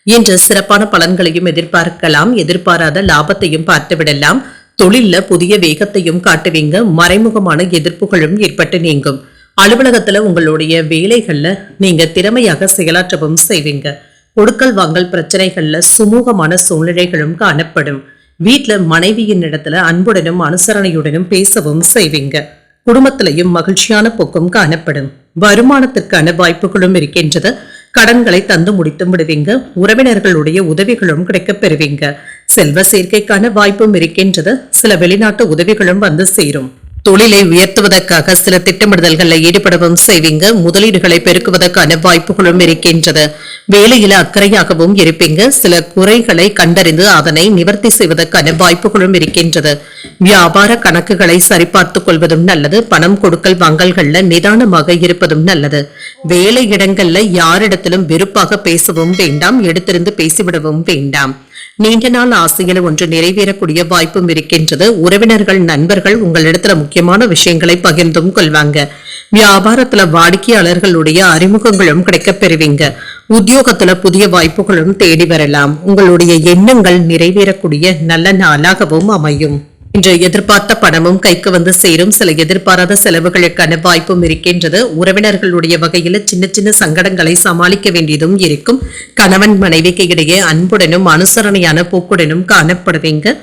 இன்று சிறப்பான பலன்களையும் எதிர்பார்க்கலாம். எதிர்பாராத லாபத்தையும் பார்த்துவிடலாம். தொழில்ல புதிய வேகத்தையும் காட்டுவீங்க. மறைமுகமான எதிர்ப்புகளும் ஏற்பட்டு நீங்கும். அலுவலகத்துல உங்களுடைய வேலைகள்ல நீங்க திறமையாக செயலாற்றவும் செய்வீங்க. கொடுக்கல் வாங்கல் பிரச்சனைகள்ல சுமூகமான சூழ்நிலைகளும் காணப்படும். வீட்டுல மனைவியின் இடத்துல அன்புடனும் அனுசரணையுடனும் பேசவும் செய்வீங்க. குடும்பத்திலையும் மகிழ்ச்சியான போக்கும் காணப்படும். வருமானத்திற்கான வாய்ப்புகளும் இருக்கின்றது. கடன்களை தந்து முடித்து விடுவீங்க. உறவினர்களுடைய உதவிகளும் கிடைக்கப் பெறுவீங்க. செல்வ சேர்க்கைக்கான வாய்ப்பும் இருக்கின்றது. சில வெளிநாட்டு உதவிகளும் வந்து சேரும். தொழிலை உயர்த்துவதற்காக சில திட்டமிடுதல்களில் ஈடுபடவும் செய்வீங்க. முதலீடுகளை பெருக்குவதற்கான வாய்ப்புகளும் இருக்கின்றது. வேலையில அக்கறையாகவும் இருப்பீங்க. சில குறைகளை கண்டறிந்து அதனை நிவர்த்தி செய்வதற்கான வாய்ப்புகளும் இருக்கின்றது. வியாபார கணக்குகளை சரிபார்த்துக் கொள்வதும் நல்லது. பணம் கொடுக்கல் வாங்கல்கள்ல நிதானமாக இருப்பதும் நல்லது. வேலை இடங்கள்ல யாரிடத்திலும் வெறுப்பாக பேசவும் வேண்டாம். எடுத்திருந்து பேசிவிடவும் வேண்டாம். நீண்ட நாள் ஆசைகளை ஒன்று நிறைவேறக்கூடிய வாய்ப்பும் இருக்கின்றது. உறவினர்கள் நண்பர்கள் உங்களிடத்துல முக்கியமான விஷயங்களை பகிர்ந்தும் கொள்வாங்க. வியாபாரத்துல வாடிக்கையாளர்களுடைய அறிமுகங்களும் கிடைக்கப் பெறுவீங்க. உத்தியோகத்துல புதிய வாய்ப்புகளும் தேடி வரலாம். உங்களுடைய எண்ணங்கள் நிறைவேறக்கூடிய நல்ல நாளாகவும் அமையும். இன்று எதிர்பார்த்த பணமும் கைக்கு வந்து சேரும். சில எதிர்பாராத செலவுகளுக்கான வாய்ப்பும் இருக்கின்றது. உறவினர்களுடைய வகையில சின்ன சின்ன சங்கடங்களை சமாளிக்க வேண்டியதும் இருக்கும். கணவன் மனைவிக்கு இடையே அன்புடனும் அனுசரணையான போக்குடனும் காணப்படுவீங்க.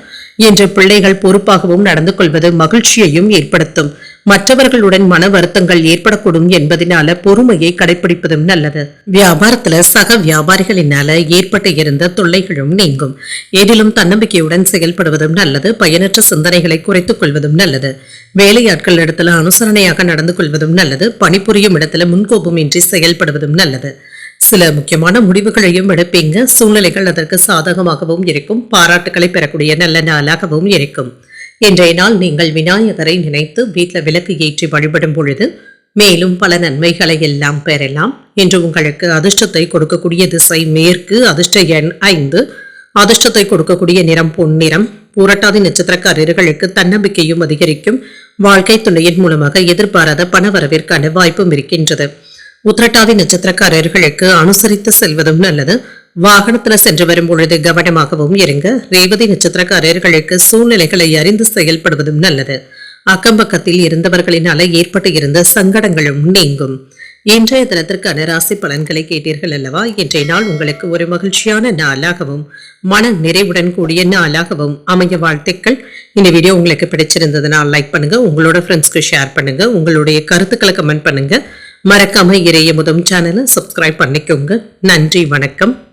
என்று பிள்ளைகள் பொறுப்பாகவும் நடந்து கொள்வது மகிழ்ச்சியையும் ஏற்படுத்தும். மற்றவர்களுடன் மன வருத்தங்கள் ஏற்படக்கூடும் என்பதனால பொறுமையை கடைபிடிப்பதும் நல்லது. வியாபாரத்துல சக வியாபாரிகளினால ஏற்பட்டு இருந்த தொல்லைகளும் நீங்கும். ஏதிலும் தன்னம்பிக்கையுடன் செயல்படுவதும் நல்லது. பயனற்ற சிந்தனைகளை குறைத்துக் கொள்வதும் நல்லது. வேலையாட்கள் இடத்துல அனுசரணையாக நடந்து கொள்வதும் நல்லது. பணிபுரியும் இடத்துல முன்கோபமின்றி செயல்படுவதும் நல்லது. சில முக்கியமான முடிவுகளையும் எடுப்பீங்க. சூழ்நிலைகள் அதற்கு சாதகமாகவும் இருக்கும். பாராட்டுகளை பெறக்கூடிய நல்ல நாளாகவும் இருக்கும். இன்றைய நாள் நீங்கள் விநாயகரை நினைத்து வீட்டில் விளக்கு ஏற்றி வழிபடும் பொழுது மேலும் பல நன்மைகளை எல்லாம் பெறலாம். என்று உங்களுக்கு அதிர்ஷ்டத்தை கொடுக்கக்கூடிய திசை மேற்கு. அதிர்ஷ்ட எண் 5. அதிர்ஷ்டத்தை கொடுக்கக்கூடிய நிறம் பொன்னிறம். புரட்டாதி நட்சத்திரக்காரர்களுக்கு தன்னம்பிக்கையும் அதிகரிக்கும். வாழ்க்கை துணையின் மூலமாக எதிர்பாராத பண வரவிற்கான வாய்ப்பும் இருக்கின்றது. உத்திரட்டாதி நட்சத்திரக்காரர்களுக்கு அனுசரித்து செல்வதும் நல்லது. வாகனத்துல சென்று வரும் பொழுது கவனமாகவும் இருங்க. ரேவதி நட்சத்திரக்காரர்களுக்கு சூழ்நிலைகளை அறிந்து செயல்படுவதும் நல்லது. அக்கம்பக்கத்தில் இருந்தவர்களினால ஏற்பட்டு இருந்த சங்கடங்களும் நீங்கும். இன்றைய தினத்திற்கான ராசி பலன்களை கேட்டீர்கள் அல்லவா? இன்றைய நாள் உங்களுக்கு ஒரு மகிழ்ச்சியான நாளாகவும் மன நிறைவுடன் கூடிய நாளாகவும் அமைய வாழ்த்துக்கள். இந்த வீடியோ உங்களுக்கு பிடிச்சிருந்ததுனால் லைக் பண்ணுங்க. உங்களோட ஃப்ரெண்ட்ஸ்க்கு ஷேர் பண்ணுங்க. உங்களுடைய கருத்துக்களை கமெண்ட் பண்ணுங்க. மறக்காம இறைய முதம் சேனலை சப்ஸ்கிரைப் பண்ணிக்கோங்க. நன்றி, வணக்கம்.